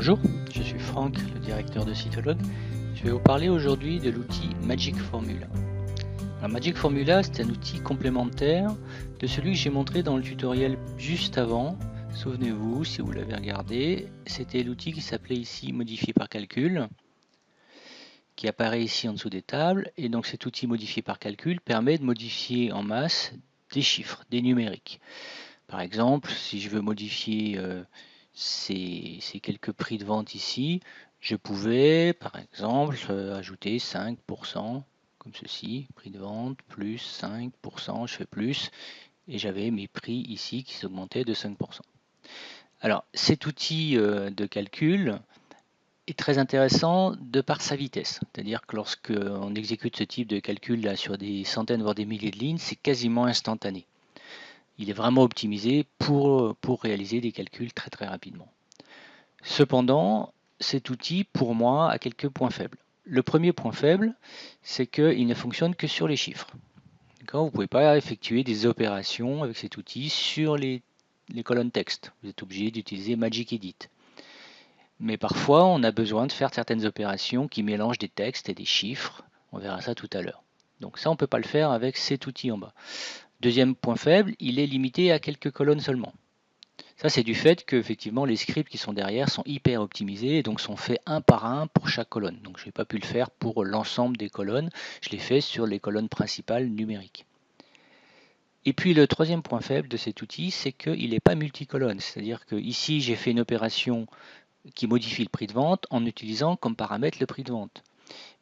Bonjour, je suis Franck, le directeur de Cytologue. Je vais vous parler aujourd'hui de l'outil Magic Formula. Alors, Magic Formula, c'est un outil complémentaire de celui que j'ai montré dans le tutoriel juste avant. Souvenez-vous, si vous l'avez regardé, c'était l'outil qui s'appelait ici Modifier par calcul, qui apparaît ici en dessous des tables. Et donc cet outil Modifier par calcul permet de modifier en masse des chiffres, des numériques. Par exemple, si je veux modifier ces quelques prix de vente ici, je pouvais par exemple ajouter 5%, comme ceci, prix de vente, plus 5%, je fais plus, et j'avais mes prix ici qui s'augmentaient de 5%. Alors cet outil de calcul est très intéressant de par sa vitesse, c'est-à-dire que lorsque on exécute ce type de calcul là sur des centaines voire des milliers de lignes, c'est quasiment instantané. Il est vraiment optimisé pour réaliser des calculs très rapidement. Cependant, cet outil, pour moi, a quelques points faibles. Le premier point faible, c'est qu'il ne fonctionne que sur les chiffres. Vous ne pouvez pas effectuer des opérations avec cet outil sur les colonnes texte. Vous êtes obligé d'utiliser Magic Edit. Mais parfois, on a besoin de faire certaines opérations qui mélangent des textes et des chiffres. On verra ça tout à l'heure. Donc ça, on ne peut pas le faire avec cet outil en bas. Deuxième point faible, il est limité à quelques colonnes seulement. Ça, c'est du fait que effectivement, les scripts qui sont derrière sont hyper optimisés et donc sont faits un par un pour chaque colonne. Donc je n'ai pas pu le faire pour l'ensemble des colonnes, je l'ai fait sur les colonnes principales numériques. Et puis le troisième point faible de cet outil, c'est qu'il n'est pas multicolonne. C'est-à-dire que ici, j'ai fait une opération qui modifie le prix de vente en utilisant comme paramètre le prix de vente.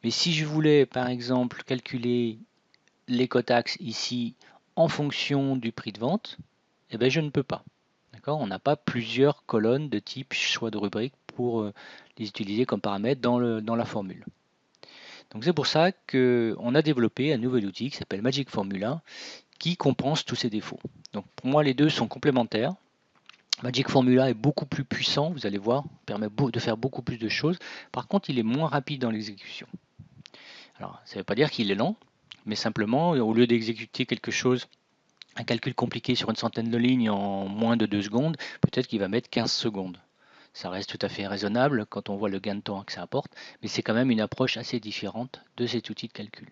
Mais si je voulais, par exemple, calculer l'écotaxe ici en fonction du prix de vente, eh bien, je ne peux pas. On n'a pas plusieurs colonnes de type choix de rubrique pour les utiliser comme paramètres dans la formule. Donc c'est pour ça qu'on a développé un nouvel outil qui s'appelle Magic Formula qui compense tous ces défauts. Donc pour moi, les deux sont complémentaires. Magic Formula est beaucoup plus puissant, vous allez voir, permet de faire beaucoup plus de choses. Par contre, il est moins rapide dans l'exécution. Alors, ça ne veut pas dire qu'il est lent, mais simplement, au lieu d'exécuter quelque chose, un calcul compliqué sur une centaine de lignes en moins de 2 secondes, peut-être qu'il va mettre 15 secondes. Ça reste tout à fait raisonnable quand on voit le gain de temps que ça apporte, mais c'est quand même une approche assez différente de cet outil de calcul.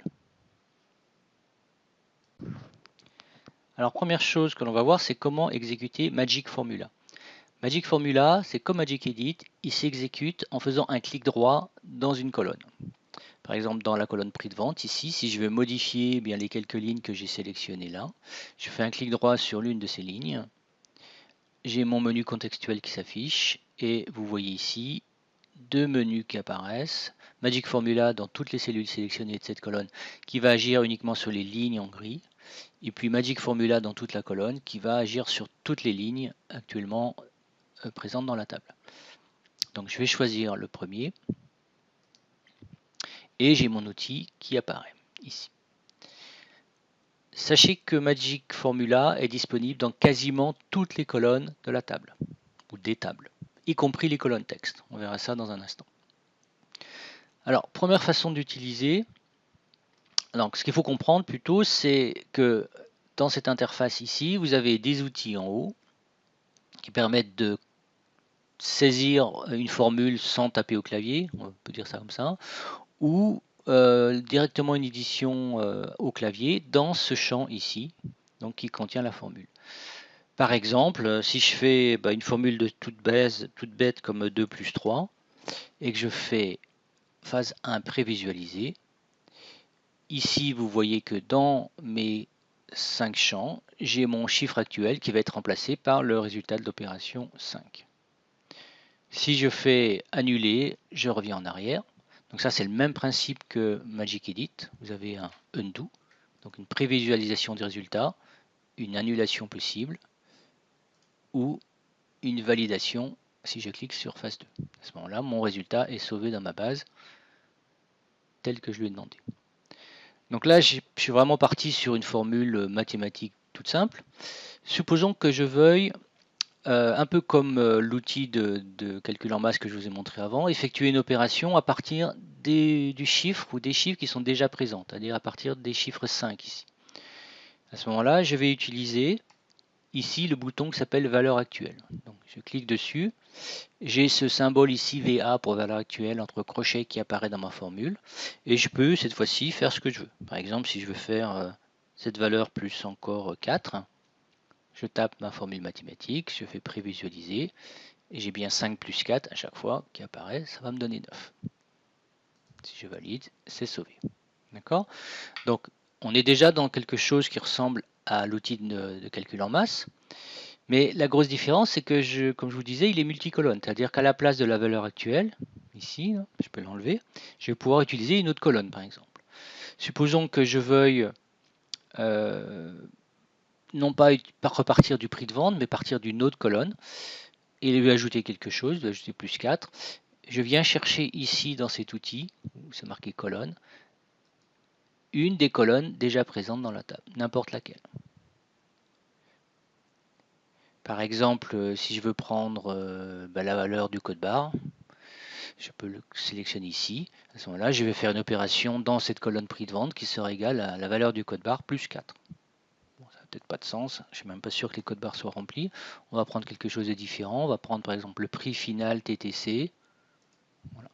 Alors première chose que l'on va voir, c'est comment exécuter Magic Formula. Magic Formula, c'est comme Magic Edit, il s'exécute en faisant un clic droit dans une colonne. Par exemple, dans la colonne prix de vente, ici, si je veux modifier bien les quelques lignes que j'ai sélectionnées là, je fais un clic droit sur l'une de ces lignes. J'ai mon menu contextuel qui s'affiche et vous voyez ici deux menus qui apparaissent. Magic Formula dans toutes les cellules sélectionnées de cette colonne qui va agir uniquement sur les lignes en gris. Et puis Magic Formula dans toute la colonne qui va agir sur toutes les lignes actuellement présentes dans la table. Donc je vais choisir le premier et j'ai mon outil qui apparaît ici. Sachez que Magic Formula est disponible dans quasiment toutes les colonnes de la table, ou des tables, y compris les colonnes texte. On verra ça dans un instant. Alors, première façon d'utiliser, donc ce qu'il faut comprendre plutôt, c'est que dans cette interface ici, vous avez des outils en haut qui permettent de saisir une formule sans taper au clavier, on peut dire ça comme ça, ou directement une édition au clavier dans ce champ ici, donc qui contient la formule. Par exemple, si je fais une formule de toute bête comme 2 plus 3, et que je fais phase 1 prévisualisée, ici vous voyez que dans mes 5 champs, j'ai mon chiffre actuel qui va être remplacé par le résultat de l'opération 5. Si je fais annuler, je reviens en arrière. Donc ça, c'est le même principe que Magic Edit. Vous avez un undo, donc une prévisualisation des résultats, une annulation possible, ou une validation si je clique sur phase 2. À ce moment-là, mon résultat est sauvé dans ma base tel que je lui ai demandé. Donc là, je suis vraiment parti sur une formule mathématique toute simple. Supposons que je veuille un peu comme l'outil de calcul en masse que je vous ai montré avant, effectuer une opération à partir du chiffre ou des chiffres qui sont déjà présents, c'est-à-dire à partir des chiffres 5 ici. À ce moment-là, je vais utiliser ici le bouton qui s'appelle valeur actuelle. Donc je clique dessus. J'ai ce symbole ici VA pour valeur actuelle entre crochets qui apparaît dans ma formule. Et je peux cette fois-ci faire ce que je veux. Par exemple, si je veux faire cette valeur plus encore 4, je tape ma formule mathématique, je fais prévisualiser. Et j'ai bien 5 plus 4 à chaque fois qui apparaît, ça va me donner 9. Si je valide, c'est sauvé. D'accord? Donc, on est déjà dans quelque chose qui ressemble à l'outil de calcul en masse. Mais la grosse différence, c'est que, comme je vous disais, il est multicolonne. C'est-à-dire qu'à la place de la valeur actuelle, ici, là, je peux l'enlever, je vais pouvoir utiliser une autre colonne, par exemple. Supposons que je veuille non pas repartir du prix de vente, mais partir d'une autre colonne et lui ajouter quelque chose, lui ajouter plus 4. Je viens chercher ici dans cet outil, où c'est marqué colonne, une des colonnes déjà présentes dans la table, n'importe laquelle. Par exemple, si je veux prendre la valeur du code barre, je peux le sélectionner ici. À ce moment-là, je vais faire une opération dans cette colonne prix de vente qui sera égale à la valeur du code barre plus 4. Bon, ça n'a peut-être pas de sens, je ne suis même pas sûr que les codes barres soient remplis. On va prendre quelque chose de différent, on va prendre par exemple le prix final TTC. Voilà.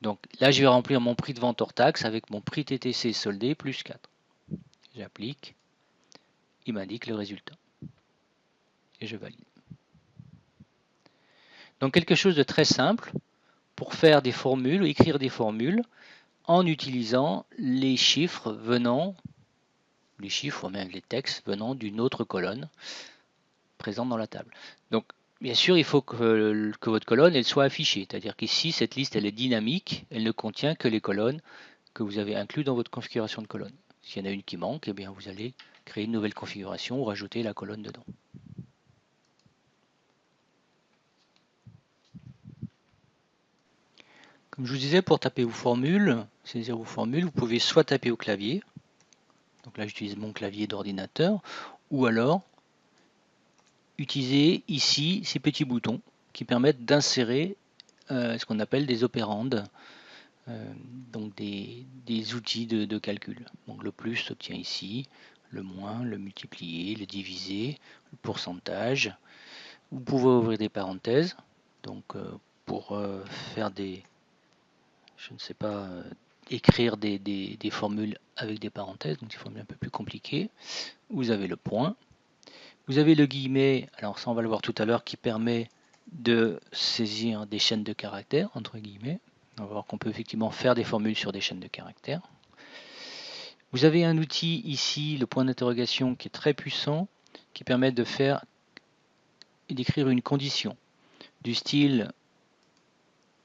Donc là, je vais remplir mon prix de vente hors taxe avec mon prix TTC soldé plus 4. J'applique, il m'indique le résultat. Et je valide. Donc quelque chose de très simple pour faire des formules ou écrire des formules en utilisant les chiffres venant, ou même les textes venant d'une autre colonne présente dans la table. Donc bien sûr, il faut que votre colonne elle soit affichée, c'est-à-dire qu'ici, cette liste elle est dynamique, elle ne contient que les colonnes que vous avez inclus dans votre configuration de colonne. S'il y en a une qui manque, eh bien, vous allez créer une nouvelle configuration ou rajouter la colonne dedans. Comme je vous disais, pour taper vos formules, saisir vos formules, vous pouvez soit taper au clavier, donc là j'utilise mon clavier d'ordinateur, ou alors utiliser ici ces petits boutons qui permettent d'insérer ce qu'on appelle des opérandes, donc des outils de calcul. Donc le plus s'obtient ici, le moins, le multiplier, le diviser, le pourcentage. Vous pouvez ouvrir des parenthèses, donc pour faire des, je ne sais pas, écrire des formules avec des parenthèses, donc des formules un peu plus compliquées. Vous avez le point. Vous avez le guillemet, alors ça on va le voir tout à l'heure, qui permet de saisir des chaînes de caractères, entre guillemets. On va voir qu'on peut effectivement faire des formules sur des chaînes de caractères. Vous avez un outil ici, le point d'interrogation, qui est très puissant, qui permet de faire et d'écrire une condition du style,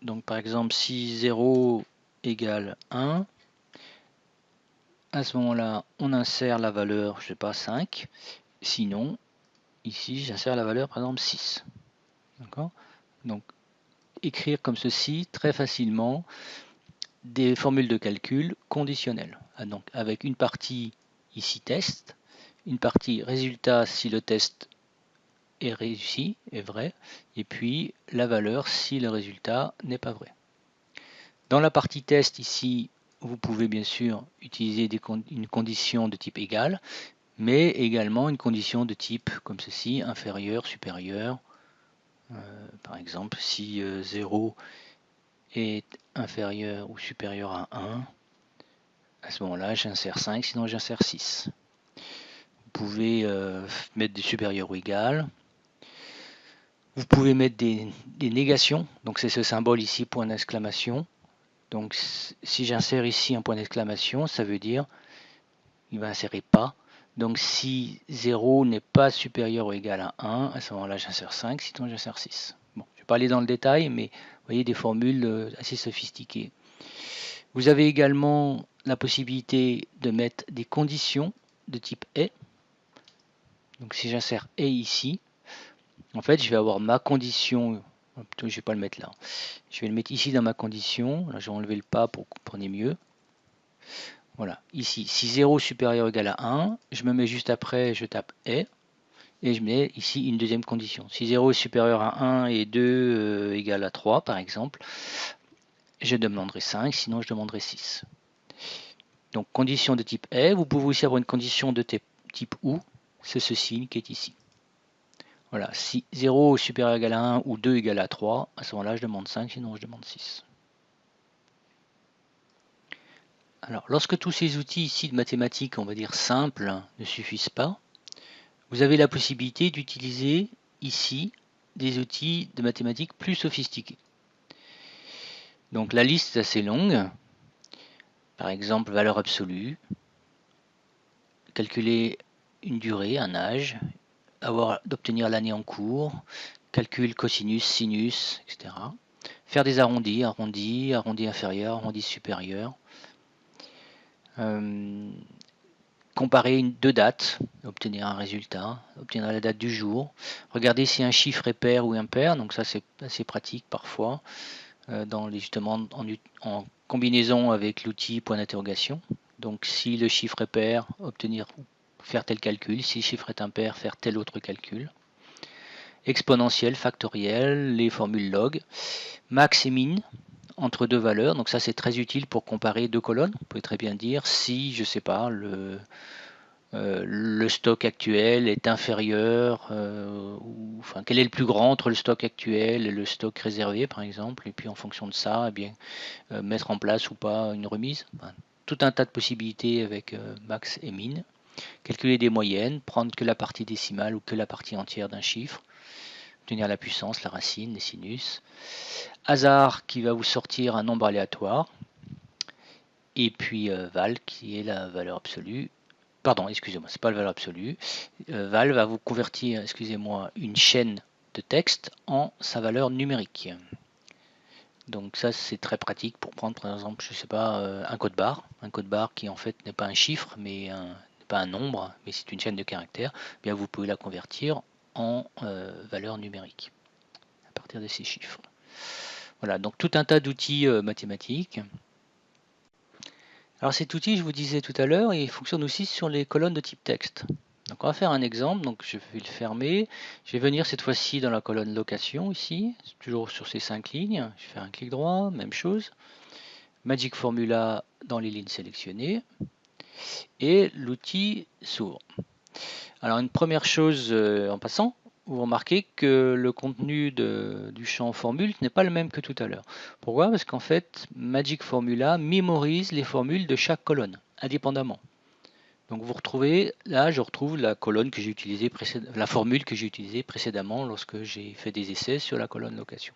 donc par exemple si 0 égale 1, à ce moment-là on insère la valeur, je ne sais pas, 5, sinon ici j'insère la valeur par exemple 6. D'accord ? Donc écrire comme ceci très facilement des formules de calcul conditionnelles. Donc avec une partie ici test, une partie résultat si le test est réussi, est vrai, et puis la valeur si le résultat n'est pas vrai. Dans la partie test ici, vous pouvez bien sûr utiliser une condition de type égal, mais également une condition de type comme ceci, inférieur, supérieur. Par exemple, si 0 est inférieur ou supérieur à 1, à ce moment-là, j'insère 5, sinon j'insère 6. Vous pouvez mettre des supérieurs ou égales. Vous pouvez mettre des négations, donc c'est ce symbole ici, point d'exclamation. Donc si j'insère ici un point d'exclamation, ça veut dire il va insérer pas. Donc si 0 n'est pas supérieur ou égal à 1, à ce moment-là j'insère 5, sinon j'insère 6. Bon, je ne vais pas aller dans le détail, mais vous voyez des formules assez sophistiquées. Vous avez également la possibilité de mettre des conditions de type et. Donc si j'insère et ici, en fait je vais avoir ma condition, plutôt je ne vais pas le mettre là, je vais le mettre ici dans ma condition, là je vais enlever le pas pour que vous compreniez mieux. Voilà, ici, si 0 supérieur ou égal à 1, je me mets juste après, je tape et je mets ici une deuxième condition. Si 0 est supérieur à 1 et 2 égale à 3 par exemple, je demanderai 5, sinon je demanderai 6. Donc condition de type est, vous pouvez aussi avoir une condition de type ou, c'est ce signe qui est ici. Voilà, si 0 est supérieur ou égal à 1 ou 2 égale à 3, à ce moment-là, je demande 5, sinon je demande 6. Alors, lorsque tous ces outils ici de mathématiques, on va dire simples, ne suffisent pas, vous avez la possibilité d'utiliser ici des outils de mathématiques plus sophistiqués. Donc la liste est assez longue. Par exemple, valeur absolue, calculer une durée, un âge, d'obtenir l'année en cours, calcul cosinus, sinus, etc. Faire des arrondis, arrondi inférieur, arrondi supérieur. Comparer deux dates, obtenir un résultat, obtenir la date du jour. Regarder si un chiffre est pair ou impair, donc ça c'est assez pratique parfois, justement en combinaison avec l'outil point d'interrogation. Donc si le chiffre est pair, faire tel calcul, si le chiffre est impair, faire tel autre calcul. Exponentiel, factoriel, les formules log, max et min entre deux valeurs, donc ça c'est très utile pour comparer deux colonnes. Vous pouvez très bien dire si, je sais pas, le stock actuel est inférieur, ou enfin quel est le plus grand entre le stock actuel et le stock réservé par exemple, et puis en fonction de ça, eh bien, mettre en place ou pas une remise. Enfin, tout un tas de possibilités avec max et min. Calculer des moyennes, prendre que la partie décimale ou que la partie entière d'un chiffre, obtenir la puissance, la racine, les sinus. Hasard qui va vous sortir un nombre aléatoire, et puis val qui est la valeur absolue. Pardon, excusez-moi, c'est pas la valeur absolue. Val va vous convertir, excusez-moi, une chaîne de texte en sa valeur numérique. Donc ça c'est très pratique pour prendre par exemple, je sais pas, un code barre qui en fait n'est pas un chiffre, mais pas un nombre, mais c'est une chaîne de caractères. Bien vous pouvez la convertir en valeur numérique à partir de ces chiffres. Voilà, donc tout un tas d'outils mathématiques. Alors cet outil, je vous disais tout à l'heure, il fonctionne aussi sur les colonnes de type texte. Donc on va faire un exemple, donc je vais le fermer. Je vais venir cette fois-ci dans la colonne location ici, toujours sur ces 5 lignes. Je vais faire un clic droit, même chose. Magic Formula dans les lignes sélectionnées. Et l'outil s'ouvre. Alors une première chose en passant, vous remarquez que le contenu du champ formule n'est pas le même que tout à l'heure. Pourquoi? Parce qu'en fait, Magic Formula mémorise les formules de chaque colonne, indépendamment. Donc vous retrouvez, là je retrouve la colonne que j'ai utilisée la formule que j'ai utilisée précédemment lorsque j'ai fait des essais sur la colonne location.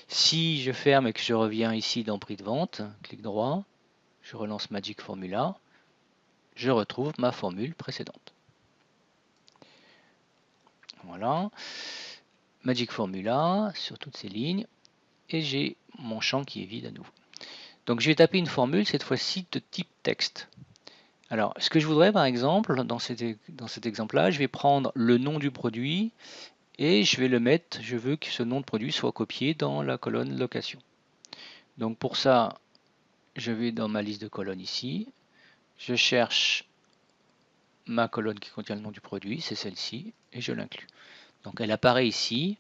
Si je ferme et que je reviens ici dans prix de vente, clic droit, je relance Magic Formula, je retrouve ma formule précédente. Voilà, Magic Formula sur toutes ces lignes, et j'ai mon champ qui est vide à nouveau. Donc je vais taper une formule, cette fois-ci de type texte. Alors, ce que je voudrais par exemple, dans cet exemple-là, je vais prendre le nom du produit et je vais le mettre, je veux que ce nom de produit soit copié dans la colonne location. Donc pour ça, je vais dans ma liste de colonnes ici, je cherche ma colonne qui contient le nom du produit, c'est celle-ci, et je l'inclus. Donc elle apparaît ici.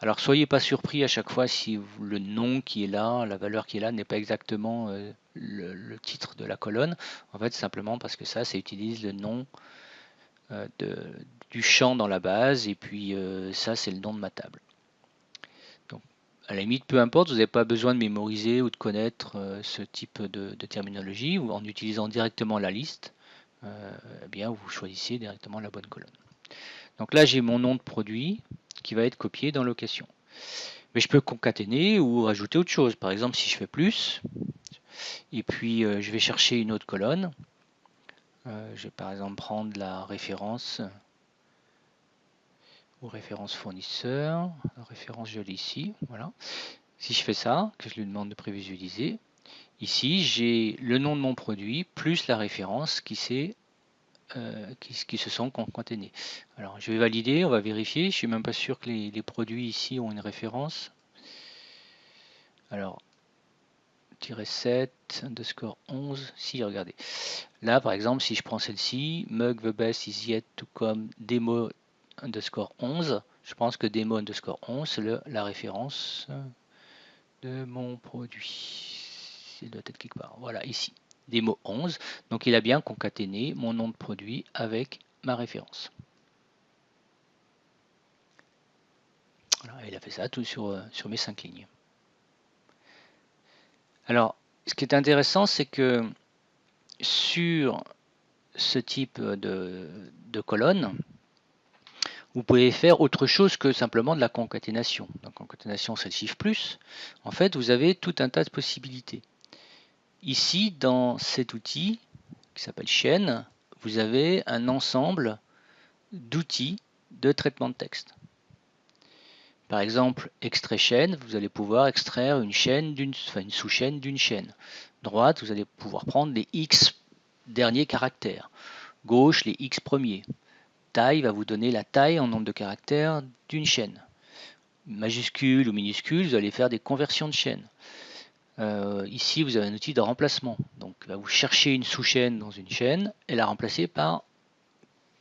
Alors soyez pas surpris à chaque fois si le nom qui est là, la valeur qui est là n'est pas exactement le titre de la colonne. En fait, simplement parce que ça utilise le nom du champ dans la base, et puis ça c'est le nom de ma table. Donc à la limite, peu importe, vous n'avez pas besoin de mémoriser ou de connaître ce type de terminologie, ou en utilisant directement la liste, eh bien vous choisissez directement la bonne colonne. Donc là j'ai mon nom de produit qui va être copié dans location. Mais je peux concaténer ou rajouter autre chose. Par exemple, si je fais plus, et puis je vais chercher une autre colonne, je vais par exemple prendre la référence ou référence fournisseur, la référence je l'ai ici, voilà. Si je fais ça, que je lui demande de prévisualiser, ici j'ai le nom de mon produit plus la référence qui se sont concaténés. Alors je vais valider, on va vérifier, je suis même pas sûr que les produits ici ont une référence. Alors 7 underscore 11, si regardez. Là par exemple si je prends celle-ci, mug the best is yet to come demo underscore 11, je pense que demo underscore 11 c'est la référence de mon produit. Il doit être quelque part. Voilà, ici. Démo 11. Donc il a bien concaténé mon nom de produit avec ma référence. Voilà, il a fait ça tout sur mes 5 lignes. Alors, ce qui est intéressant, c'est que sur ce type de colonne, vous pouvez faire autre chose que simplement de la concaténation. La concaténation, c'est le chiffre plus. En fait, vous avez tout un tas de possibilités. Ici, dans cet outil qui s'appelle chaîne, vous avez un ensemble d'outils de traitement de texte. Par exemple, extrait chaîne, vous allez pouvoir extraire une sous-chaîne d'une chaîne. Droite, vous allez pouvoir prendre les X derniers caractères. Gauche, les X premiers. Taille va vous donner la taille en nombre de caractères d'une chaîne. Majuscule ou minuscule, vous allez faire des conversions de chaînes. Ici, vous avez un outil de remplacement. Donc, vous cherchez une sous-chaîne dans une chaîne et la remplacer par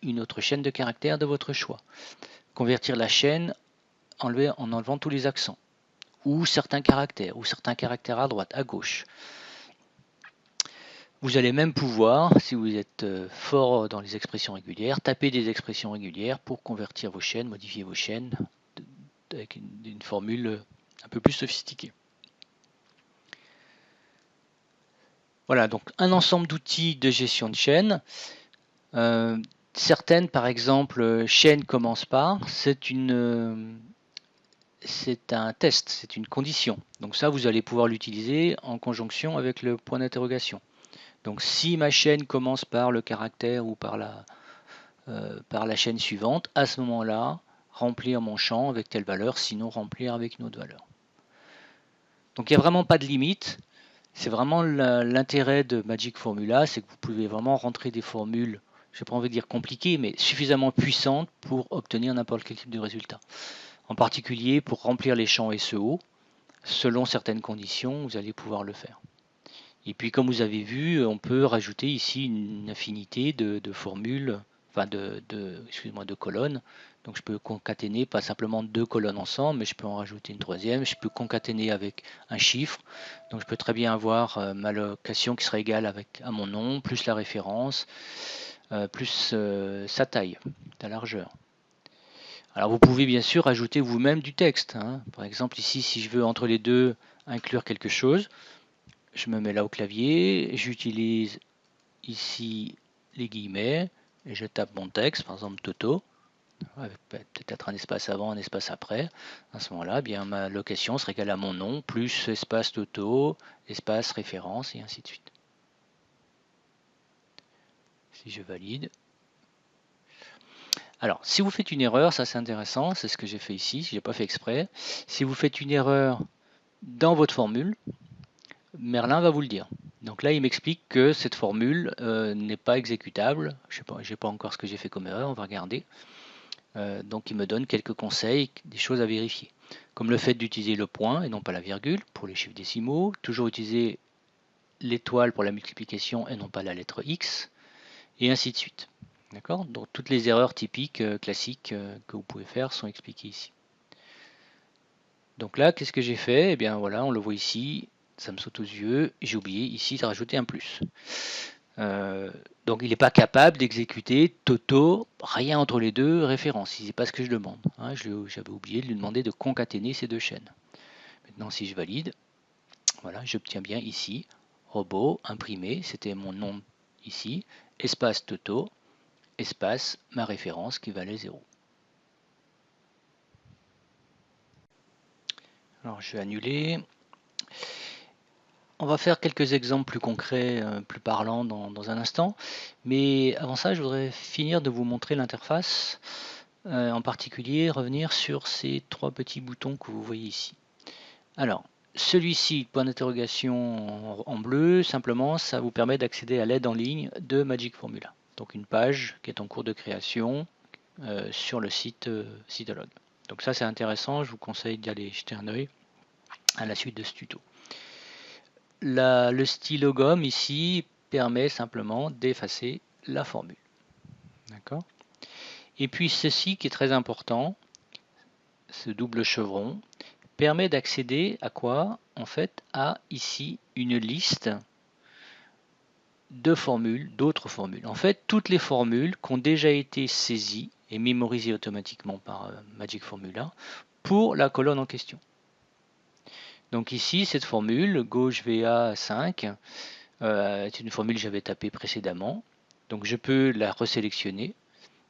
une autre chaîne de caractères de votre choix. Convertir la chaîne en enlevant tous les accents, ou certains caractères à droite, à gauche. Vous allez même pouvoir, si vous êtes fort dans les expressions régulières, taper des expressions régulières pour convertir vos chaînes, modifier vos chaînes avec une formule un peu plus sophistiquée. Voilà, donc un ensemble d'outils de gestion de chaîne. Certaines, par exemple, chaîne commence par, c'est un test, c'est une condition. Donc ça, vous allez pouvoir l'utiliser en conjonction avec le point d'interrogation. Donc si ma chaîne commence par le caractère ou par la chaîne suivante, à ce moment-là, remplir mon champ avec telle valeur, sinon remplir avec une autre valeur. Donc il n'y a vraiment pas de limite. C'est vraiment l'intérêt de Magic Formula, c'est que vous pouvez vraiment rentrer des formules, je n'ai pas envie de dire compliquées, mais suffisamment puissantes pour obtenir n'importe quel type de résultat. En particulier pour remplir les champs SEO, selon certaines conditions, vous allez pouvoir le faire. Et puis comme vous avez vu, on peut rajouter ici une infinité de formules, enfin de colonnes. Donc je peux concaténer pas simplement 2 colonnes ensemble, mais je peux en rajouter une troisième. Je peux concaténer avec un chiffre. Donc je peux très bien avoir ma location qui sera égale à mon nom, plus la référence, plus sa taille, sa largeur. Alors vous pouvez bien sûr ajouter vous-même du texte. Par exemple ici, si je veux entre les deux inclure quelque chose, je me mets là au clavier, j'utilise ici les guillemets et je tape mon texte, par exemple Toto, avec peut-être un espace avant, un espace après. À ce moment-là, bien ma location sera égale à mon nom, plus espace Toto, espace référence, et ainsi de suite. Si je valide. Alors, si vous faites une erreur, ça c'est intéressant, c'est ce que j'ai fait ici, je n'ai pas fait exprès. Si vous faites une erreur dans votre formule, Merlin va vous le dire. Donc là, il m'explique que cette formule n'est pas exécutable. Je n'ai pas encore ce que j'ai fait comme erreur, on va regarder. Donc il me donne quelques conseils, des choses à vérifier. Comme le fait d'utiliser le point et non pas la virgule pour les chiffres décimaux. Toujours utiliser l'étoile pour la multiplication et non pas la lettre X. Et ainsi de suite. D'accord? Donc toutes les erreurs typiques, classiques que vous pouvez faire sont expliquées ici. Donc là, qu'est-ce que j'ai fait? Eh bien voilà, on le voit ici. Ça me saute aux yeux, j'ai oublié ici de rajouter un plus. Donc il n'est pas capable d'exécuter Toto, rien entre les deux, référence, si c'est pas ce que je demande. J'avais oublié de lui demander de concaténer ces deux chaînes. Maintenant si je valide, voilà, j'obtiens bien ici, robot, imprimé, c'était mon nom ici, espace Toto, espace ma référence qui valait 0. Alors je vais annuler. On va faire quelques exemples plus concrets, plus parlants dans un instant. Mais avant ça, je voudrais finir de vous montrer l'interface. En particulier, revenir sur ces 3 petits boutons que vous voyez ici. Alors, celui-ci, point d'interrogation en bleu, simplement, ça vous permet d'accéder à l'aide en ligne de Magic Formula. Donc une page qui est en cours de création sur le site Cytolog. Donc ça, c'est intéressant. Je vous conseille d'y aller jeter un œil à la suite de ce tuto. Le stylo gomme ici permet simplement d'effacer la formule. D'accord? Et puis ceci qui est très important, ce double chevron, permet d'accéder à quoi? En fait, à ici une liste de formules, d'autres formules. En fait, toutes les formules qui ont déjà été saisies et mémorisées automatiquement par Magic Formula pour la colonne en question. Donc ici, cette formule, gauche VA 5, c'est une formule que j'avais tapée précédemment. Donc je peux la resélectionner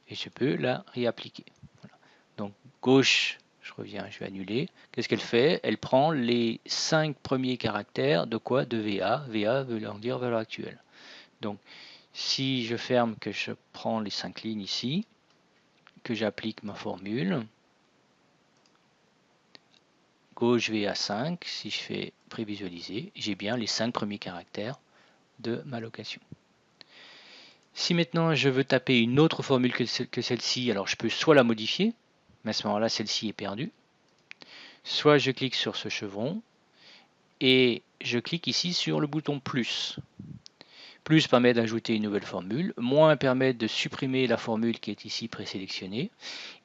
et je peux la réappliquer. Voilà. Donc gauche, je reviens, je vais annuler. Qu'est-ce qu'elle fait? Elle prend les 5 premiers caractères de quoi? De VA. VA veut dire valeur actuelle. Donc si je ferme, que je prends les 5 lignes ici, que j'applique ma formule, gauche VA 5, si je fais prévisualiser, j'ai bien les 5 premiers caractères de ma location. Si maintenant je veux taper une autre formule que celle-ci, alors je peux soit la modifier, mais à ce moment-là celle-ci est perdue, soit je clique sur ce chevron et je clique ici sur le bouton plus. Plus permet d'ajouter une nouvelle formule, moins permet de supprimer la formule qui est ici présélectionnée,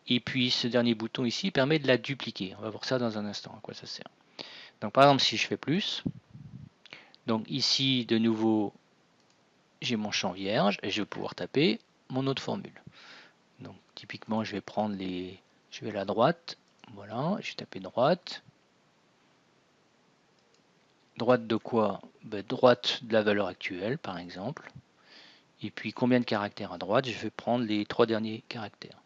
et puis ce dernier bouton ici permet de la dupliquer. On va voir ça dans un instant, à quoi ça sert. Donc par exemple si je fais plus, donc ici de nouveau j'ai mon champ vierge et je vais pouvoir taper mon autre formule. Donc typiquement je vais prendre les, je vais à la droite, voilà, je vais taper droite. Droite de quoi? Ben, droite de la valeur actuelle par exemple. Et puis combien de caractères à droite? Je vais prendre les 3 derniers caractères.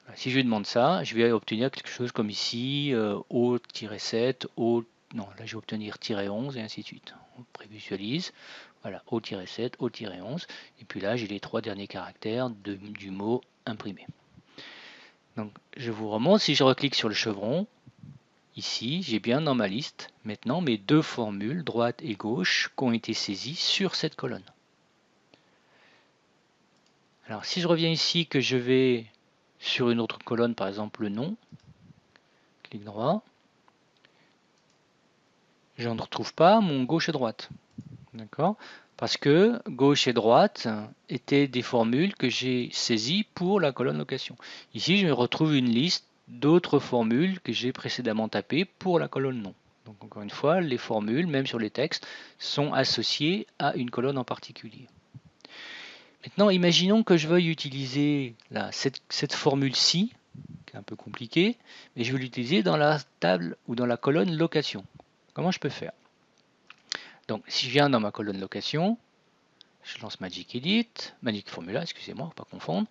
Voilà. Si je lui demande ça, je vais obtenir quelque chose comme ici, O-7, O, non là je vais obtenir -11 et ainsi de suite. On prévisualise. Voilà, O-7, O-11, et puis là j'ai les 3 derniers caractères du mot imprimé. Donc je vous remonte, si je reclique sur le chevron, ici j'ai bien dans ma liste maintenant mes 2 formules, droite et gauche, qui ont été saisies sur cette colonne. Alors si je reviens ici, que je vais sur une autre colonne, par exemple le nom, clic droit, je ne retrouve pas mon gauche et droite. D'accord? Parce que gauche et droite étaient des formules que j'ai saisies pour la colonne location. Ici, je retrouve une liste d'autres formules que j'ai précédemment tapées pour la colonne nom. Donc encore une fois, les formules, même sur les textes, sont associées à une colonne en particulier. Maintenant, imaginons que je veuille utiliser là, cette formule-ci, qui est un peu compliquée, mais je veux l'utiliser dans la table ou dans la colonne location. Comment je peux faire? Donc, si je viens dans ma colonne location, je lance Magic Edit, Magic Formula, excusez-moi, pas confondre.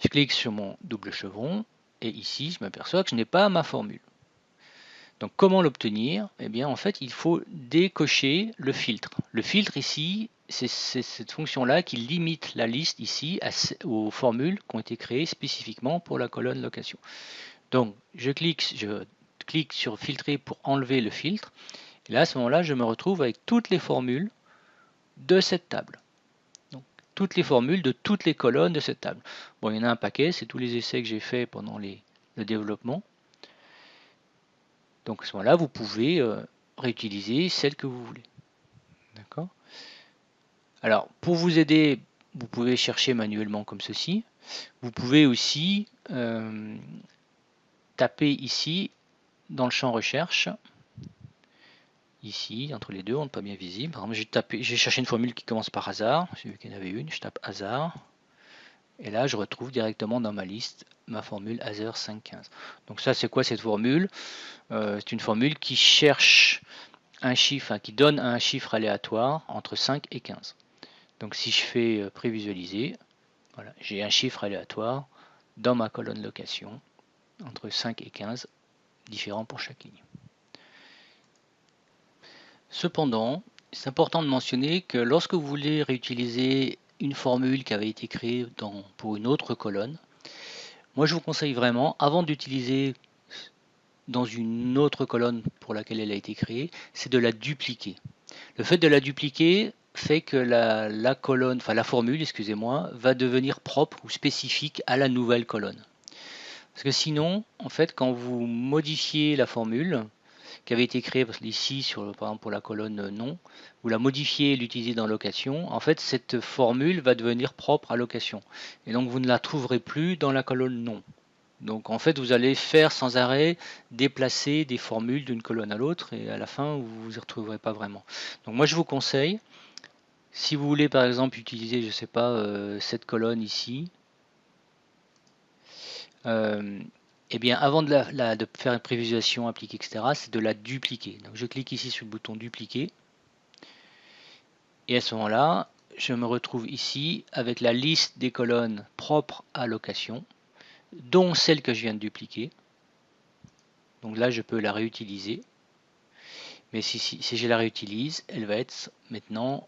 Je clique sur mon double chevron et ici, je m'aperçois que je n'ai pas ma formule. Donc, comment l'obtenir? Eh bien, en fait, il faut décocher le filtre. Le filtre ici, c'est cette fonction-là qui limite la liste ici aux formules qui ont été créées spécifiquement pour la colonne location. Donc, je clique sur filtrer pour enlever le filtre. Et là, à ce moment-là, je me retrouve avec toutes les formules de cette table. Donc, toutes les formules de toutes les colonnes de cette table. Bon, il y en a un paquet, c'est tous les essais que j'ai fait pendant le développement. Donc, à ce moment-là, vous pouvez réutiliser celle que vous voulez. D'accord? Alors, pour vous aider, vous pouvez chercher manuellement comme ceci. Vous pouvez aussi taper ici dans le champ recherche. Ici, entre les deux, on n'est pas bien visible. Par exemple, j'ai cherché une formule qui commence par hasard. J'ai vu qu'il y en avait une, je tape hasard. Et là, je retrouve directement dans ma liste ma formule hasard 515. Donc ça, c'est quoi cette formule? C'est une formule qui cherche un chiffre, qui donne un chiffre aléatoire entre 5 et 15. Donc si je fais prévisualiser, voilà, j'ai un chiffre aléatoire dans ma colonne location entre 5 et 15, différent pour chaque ligne. Cependant, c'est important de mentionner que lorsque vous voulez réutiliser une formule qui avait été créée pour une autre colonne, moi je vous conseille vraiment, avant d'utiliser dans une autre colonne pour laquelle elle a été créée, c'est de la dupliquer. Le fait de la dupliquer fait que la colonne, enfin la formule, excusez-moi, va devenir propre ou spécifique à la nouvelle colonne. Parce que sinon, en fait, quand vous modifiez la formule, qui avait été créée ici, par exemple pour la colonne nom, vous la modifiez et l'utilisez dans location, en fait cette formule va devenir propre à location. Et donc vous ne la trouverez plus dans la colonne nom. Donc en fait vous allez faire sans arrêt déplacer des formules d'une colonne à l'autre et à la fin vous ne vous y retrouverez pas vraiment. Donc moi je vous conseille, si vous voulez par exemple utiliser, je sais pas, cette colonne ici, eh bien, avant de faire une prévisualisation, appliquer, etc., c'est de la dupliquer. Donc je clique ici sur le bouton dupliquer. Et à ce moment-là, je me retrouve ici avec la liste des colonnes propres à location, dont celle que je viens de dupliquer. Donc là, je peux la réutiliser. Mais si je la réutilise, elle va être maintenant,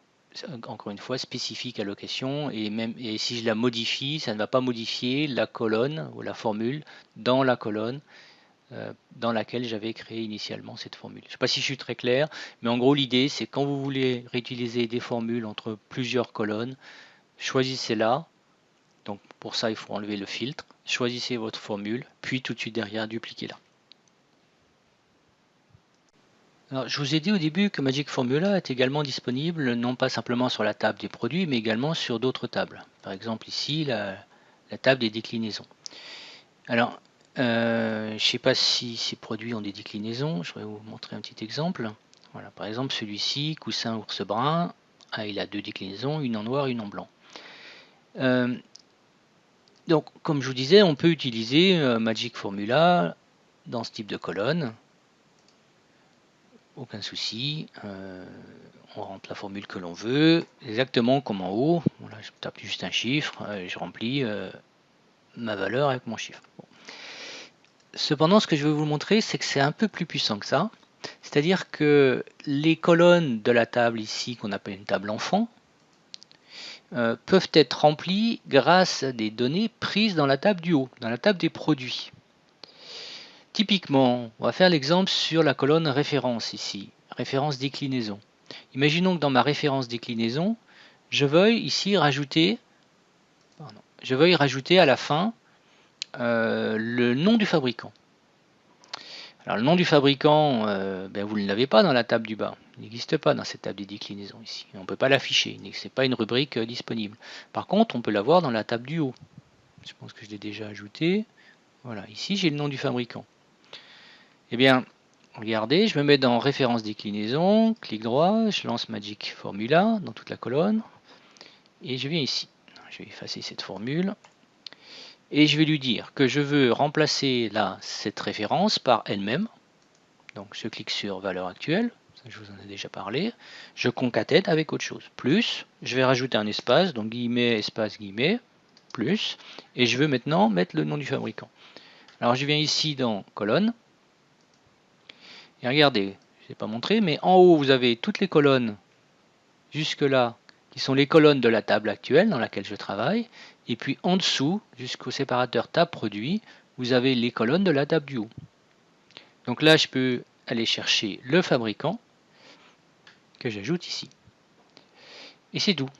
encore une fois, spécifique à location. Et si je la modifie, ça ne va pas modifier la colonne ou la formule dans la colonne dans laquelle j'avais créé initialement cette formule. Je ne sais pas si je suis très clair, mais en gros l'idée c'est quand vous voulez réutiliser des formules entre plusieurs colonnes, choisissez-la. Donc pour ça il faut enlever le filtre, choisissez votre formule, puis tout de suite derrière dupliquez-la. Alors, je vous ai dit au début que Magic Formula est également disponible non pas simplement sur la table des produits, mais également sur d'autres tables. Par exemple ici, la table des déclinaisons. Alors, je ne sais pas si ces produits ont des déclinaisons, je vais vous montrer un petit exemple. Voilà, par exemple celui-ci, coussin ours brun, il a deux déclinaisons, une en noir et une en blanc. Donc, comme je vous disais, on peut utiliser Magic Formula dans ce type de colonne. Aucun souci. On rentre la formule que l'on veut, exactement comme en haut. Voilà, je tape juste un chiffre, je remplis ma valeur avec mon chiffre. Bon. Cependant, ce que je vais vous montrer, c'est que c'est un peu plus puissant que ça. C'est-à-dire que les colonnes de la table ici, qu'on appelle une table enfant, peuvent être remplies grâce à des données prises dans la table du haut, dans la table des produits. Typiquement, on va faire l'exemple sur la colonne référence ici, référence déclinaison. Imaginons que dans ma référence déclinaison, je veuille ici rajouter, à la fin le nom du fabricant. Alors le nom du fabricant, vous ne l'avez pas dans la table du bas. Il n'existe pas dans cette table des déclinaisons ici. On ne peut pas l'afficher. Ce n'est pas une rubrique disponible. Par contre, on peut l'avoir dans la table du haut. Je pense que je l'ai déjà ajouté. Voilà, ici j'ai le nom du fabricant. Eh bien, regardez, je me mets dans référence déclinaison, clic droit, je lance Magic Formula dans toute la colonne. Et je viens ici. Je vais effacer cette formule. Et je vais lui dire que je veux remplacer là cette référence par elle-même. Donc je clique sur valeur actuelle, ça, je vous en ai déjà parlé. Je concatène avec autre chose. Plus, je vais rajouter un espace, donc guillemets, espace, guillemets, plus. Et je veux maintenant mettre le nom du fabricant. Alors je viens ici dans colonne. Et regardez, je ne l'ai pas montré, mais en haut vous avez toutes les colonnes jusque là qui sont les colonnes de la table actuelle dans laquelle je travaille. Et puis en dessous, jusqu'au séparateur table produit, vous avez les colonnes de la table du haut. Donc là, je peux aller chercher le fabricant que j'ajoute ici. Et c'est tout.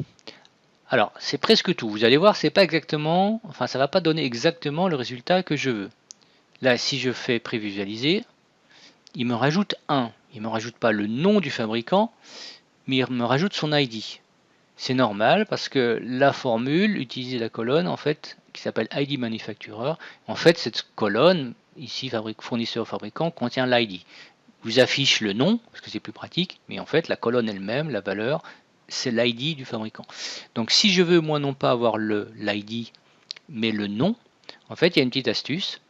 Alors, c'est presque tout. Vous allez voir, c'est pas exactement, enfin, ça va pas donner exactement le résultat que je veux. Là, si je fais prévisualiser, il me rajoute un. Il me rajoute pas le nom du fabricant, mais il me rajoute son ID. C'est normal parce que la formule utiliser la colonne en fait qui s'appelle ID Manufacturer, en fait cette colonne ici fournisseur fabricant contient l'ID. Vous affiche le nom parce que c'est plus pratique, mais en fait la colonne elle-même, la valeur, c'est l'ID du fabricant. Donc si je veux moi non pas avoir l'ID mais le nom, en fait il y a une petite astuce.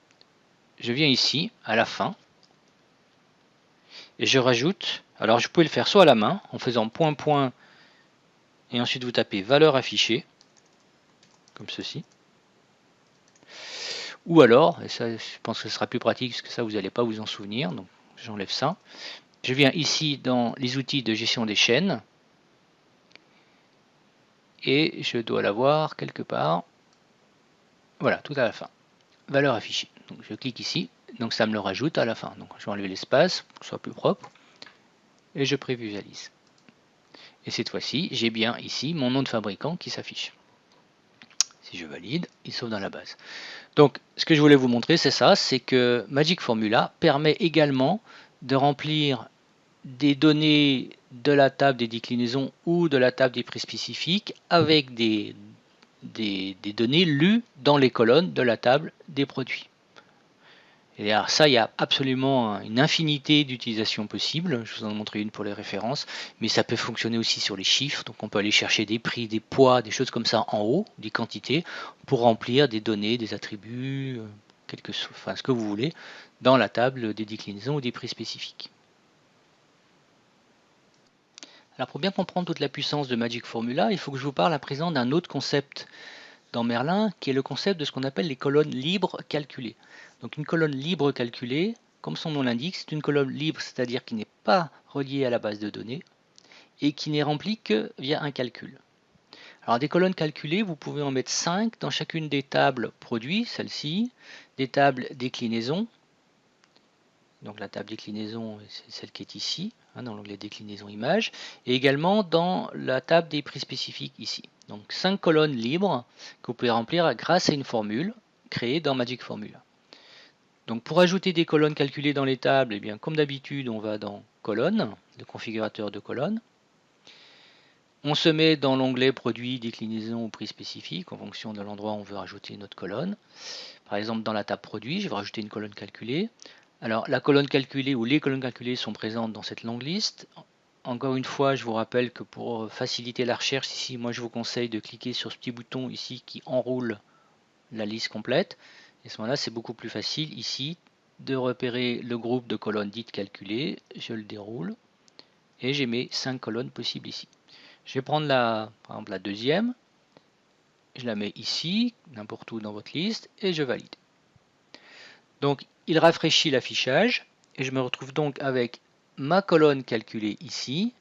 Je viens ici à la fin et je rajoute. Alors je peux le faire soit à la main en faisant point et ensuite vous tapez valeur affichée, comme ceci. Ou alors, et ça je pense que ce sera plus pratique parce que ça vous n'allez pas vous en souvenir, donc j'enlève ça. Je viens ici dans les outils de gestion des chaînes, et je dois l'avoir quelque part, voilà, tout à la fin. Valeur affichée. Donc je clique ici, donc ça me le rajoute à la fin. Donc je vais enlever l'espace pour que ce soit plus propre, et je prévisualise. Et cette fois-ci, j'ai bien ici mon nom de fabricant qui s'affiche. Si je valide, il sauve dans la base. Donc, ce que je voulais vous montrer, c'est ça, c'est que Magic Formula permet également de remplir des données de la table des déclinaisons ou de la table des prix spécifiques avec des données lues dans les colonnes de la table des produits. Et alors ça, il y a absolument une infinité d'utilisations possibles. Je vous en ai montré une pour les références, mais ça peut fonctionner aussi sur les chiffres. Donc on peut aller chercher des prix, des poids, des choses comme ça en haut, des quantités, pour remplir des données, des attributs, enfin, ce que vous voulez, dans la table des déclinaisons ou des prix spécifiques. Alors pour bien comprendre toute la puissance de Magic Formula, il faut que je vous parle à présent d'un autre concept dans Merlin, qui est le concept de ce qu'on appelle les colonnes libres calculées. Donc une colonne libre calculée, comme son nom l'indique, c'est une colonne libre, c'est-à-dire qui n'est pas reliée à la base de données et qui n'est remplie que via un calcul. Alors des colonnes calculées, vous pouvez en mettre 5 dans chacune des tables produits, celle-ci, des tables déclinaisons. Donc la table déclinaison, c'est celle qui est ici, dans l'onglet déclinaison images, et également dans la table des prix spécifiques ici. Donc 5 colonnes libres que vous pouvez remplir grâce à une formule créée dans Magic Formula. Donc pour ajouter des colonnes calculées dans les tables, eh bien, comme d'habitude, on va dans colonnes, le configurateur de colonnes. On se met dans l'onglet produit, déclinaison ou prix spécifique en fonction de l'endroit où on veut rajouter une autre colonne. Par exemple, dans la table produit, je vais rajouter une colonne calculée. Alors la colonne calculée ou les colonnes calculées sont présentes dans cette longue liste. Encore une fois, je vous rappelle que pour faciliter la recherche ici, moi je vous conseille de cliquer sur ce petit bouton ici qui enroule la liste complète. Et à ce moment-là, c'est beaucoup plus facile ici de repérer le groupe de colonnes dites calculées. Je le déroule et j'ai mes 5 colonnes possibles ici. Je vais prendre par exemple la deuxième, je la mets ici, n'importe où dans votre liste, et je valide. Donc il rafraîchit l'affichage et je me retrouve donc avec ma colonne calculée ici,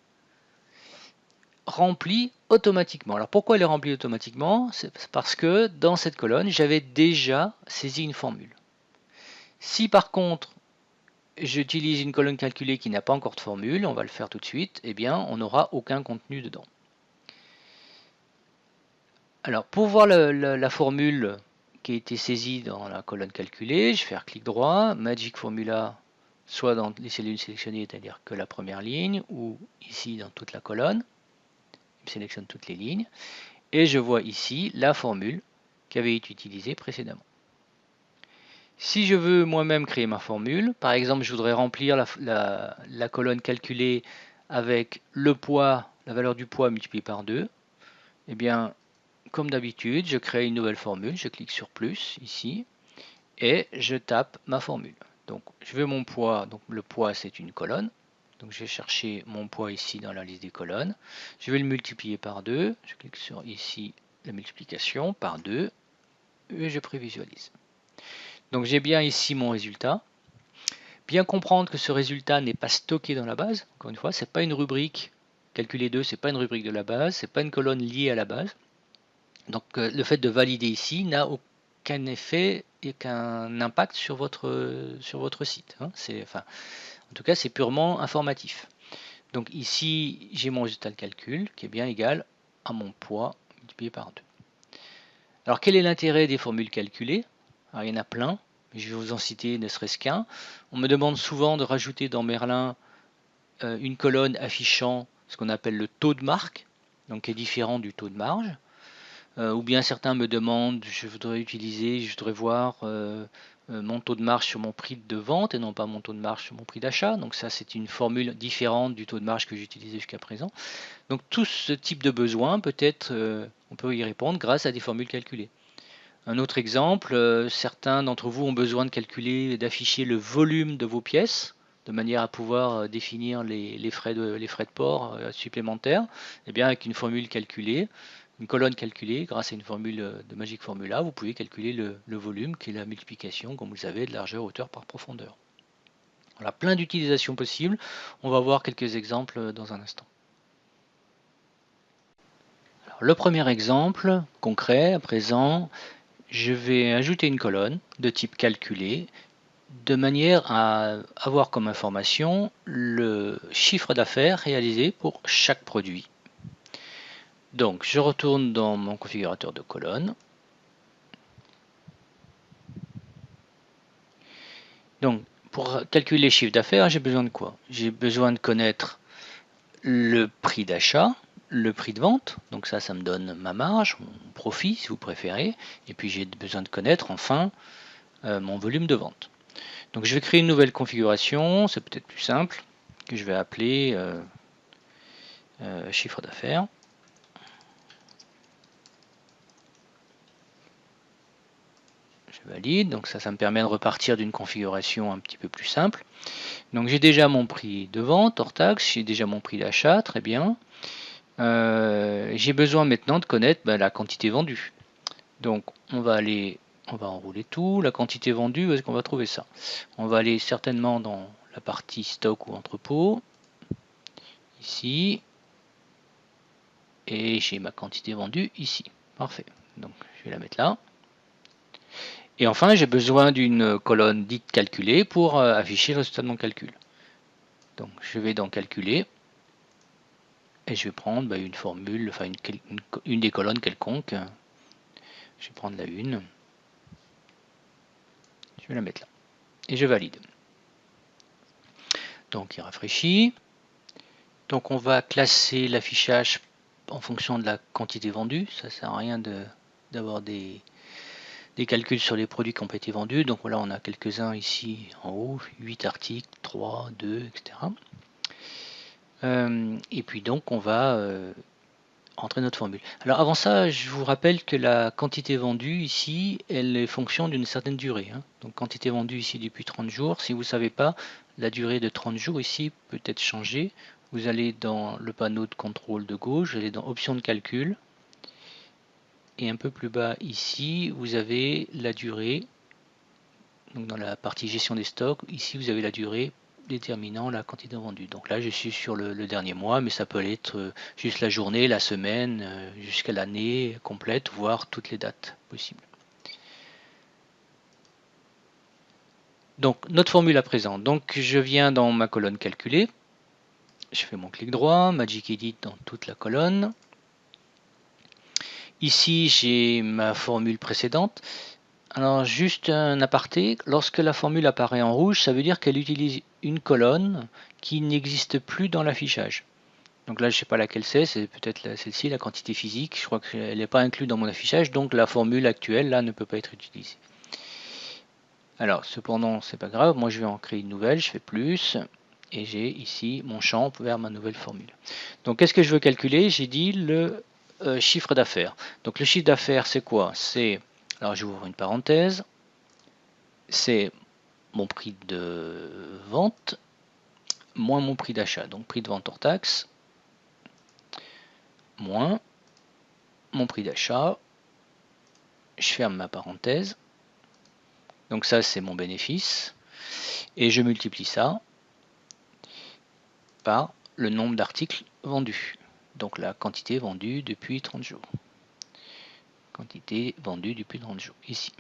remplie automatiquement. Alors pourquoi elle est remplie automatiquement? C'est parce que dans cette colonne, j'avais déjà saisi une formule. Si par contre, j'utilise une colonne calculée qui n'a pas encore de formule, on va le faire tout de suite, eh bien on n'aura aucun contenu dedans. Alors pour voir la formule qui a été saisie dans la colonne calculée, je vais faire clic droit, Magic Formula, soit dans les cellules sélectionnées, c'est-à-dire que la première ligne, ou ici dans toute la colonne. Je sélectionne toutes les lignes, et je vois ici la formule qui avait été utilisée précédemment. Si je veux moi-même créer ma formule, par exemple je voudrais remplir la colonne calculée avec le poids, la valeur du poids multiplié par 2, eh bien comme d'habitude, je crée une nouvelle formule, je clique sur plus ici et je tape ma formule. Donc je veux mon poids, donc le poids c'est une colonne, donc je vais chercher mon poids ici dans la liste des colonnes, je vais le multiplier par 2, je clique sur ici la multiplication par 2 et je prévisualise. Donc j'ai bien ici mon résultat. Bien comprendre que ce résultat n'est pas stocké dans la base, encore une fois, c'est pas une rubrique, calculer 2, c'est pas une rubrique de la base, c'est pas une colonne liée à la base. Donc le fait de valider ici n'a aucun effet et qu'un impact sur votre site. En tout cas, c'est purement informatif. Donc ici, j'ai mon résultat de calcul qui est bien égal à mon poids multiplié par 2. Alors quel est l'intérêt des formules calculées? Alors, il y en a plein, mais je vais vous en citer ne serait-ce qu'un. On me demande souvent de rajouter dans Merlin une colonne affichant ce qu'on appelle le taux de marque, donc qui est différent du taux de marge. Ou bien certains me demandent, je voudrais voir mon taux de marge sur mon prix de vente et non pas mon taux de marge sur mon prix d'achat. Donc ça c'est une formule différente du taux de marge que j'utilisais jusqu'à présent. Donc tout ce type de besoin on peut y répondre grâce à des formules calculées. Un autre exemple, certains d'entre vous ont besoin de calculer, d'afficher le volume de vos pièces de manière à pouvoir définir les frais de port supplémentaires. Et bien avec une formule calculée, une colonne calculée, grâce à une formule de Magic Formula, vous pouvez calculer le volume qui est la multiplication, comme vous le savez, de largeur, hauteur par profondeur. Voilà, plein d'utilisations possibles. On va voir quelques exemples dans un instant. Alors, le premier exemple concret à présent, je vais ajouter une colonne de type calculé de manière à avoir comme information le chiffre d'affaires réalisé pour chaque produit. Donc je retourne dans mon configurateur de colonne. Donc pour calculer les chiffres d'affaires, j'ai besoin de quoi? J'ai besoin de connaître le prix d'achat, le prix de vente, donc ça me donne ma marge, mon profit si vous préférez, et puis j'ai besoin de connaître enfin mon volume de vente. Donc je vais créer une nouvelle configuration, c'est peut-être plus simple, que je vais appeler chiffre d'affaires. Je valide. Donc ça me permet de repartir d'une configuration un petit peu plus simple. Donc j'ai déjà mon prix de vente hors taxe, j'ai déjà mon prix d'achat, très bien. J'ai besoin maintenant de connaître la quantité vendue. Donc on va enrouler tout. La quantité vendue, où est-ce qu'on va trouver ça? On va aller certainement dans la partie stock ou entrepôt, ici, et j'ai ma quantité vendue ici. Parfait. Donc je vais la mettre là. Et enfin, j'ai besoin d'une colonne dite calculée pour afficher le résultat de mon calcul. Donc je vais dans calculer. Et je vais prendre une formule, enfin une des colonnes quelconques. Je vais prendre la 1. Je vais la mettre là. Et je valide. Donc il rafraîchit. Donc on va classer l'affichage en fonction de la quantité vendue. Ça ne sert à rien d'avoir des calculs sur les produits qui ont été vendus. Donc voilà, on a quelques-uns ici en haut, 8 articles, 3, 2, etc. Et puis donc on va entrer notre formule. Alors avant ça, je vous rappelle que la quantité vendue ici, elle est fonction d'une certaine durée. Donc quantité vendue ici depuis 30 jours. Si vous ne savez pas, la durée de 30 jours ici peut être changée. Vous allez dans le panneau de contrôle de gauche, vous allez dans options de calcul. Et un peu plus bas ici, vous avez la durée. Donc dans la partie gestion des stocks, ici vous avez la durée déterminant la quantité vendue. Donc là je suis sur le dernier mois, mais ça peut être juste la journée, la semaine, jusqu'à l'année complète, voire toutes les dates possibles. Donc notre formule à présent. Donc je viens dans ma colonne calculée, je fais mon clic droit, Magic Edit dans toute la colonne. Ici j'ai ma formule précédente. Alors juste un aparté, lorsque la formule apparaît en rouge, ça veut dire qu'elle utilise une colonne qui n'existe plus dans l'affichage. Donc là je ne sais pas laquelle c'est peut-être celle-ci, la quantité physique, je crois qu'elle n'est pas inclue dans mon affichage, donc la formule actuelle là ne peut pas être utilisée. Alors cependant c'est pas grave, moi je vais en créer une nouvelle, je fais plus, et j'ai ici mon champ vers ma nouvelle formule. Donc qu'est-ce que je veux calculer? J'ai dit le chiffre d'affaires. Donc le chiffre d'affaires c'est quoi? C'est, alors je vais ouvrir une parenthèse, c'est mon prix de vente moins mon prix d'achat, donc prix de vente hors taxe, moins mon prix d'achat, je ferme ma parenthèse, donc ça c'est mon bénéfice, et je multiplie ça par le nombre d'articles vendus, donc la quantité vendue depuis 30 jours. Quantité vendue depuis 30 jours, ici.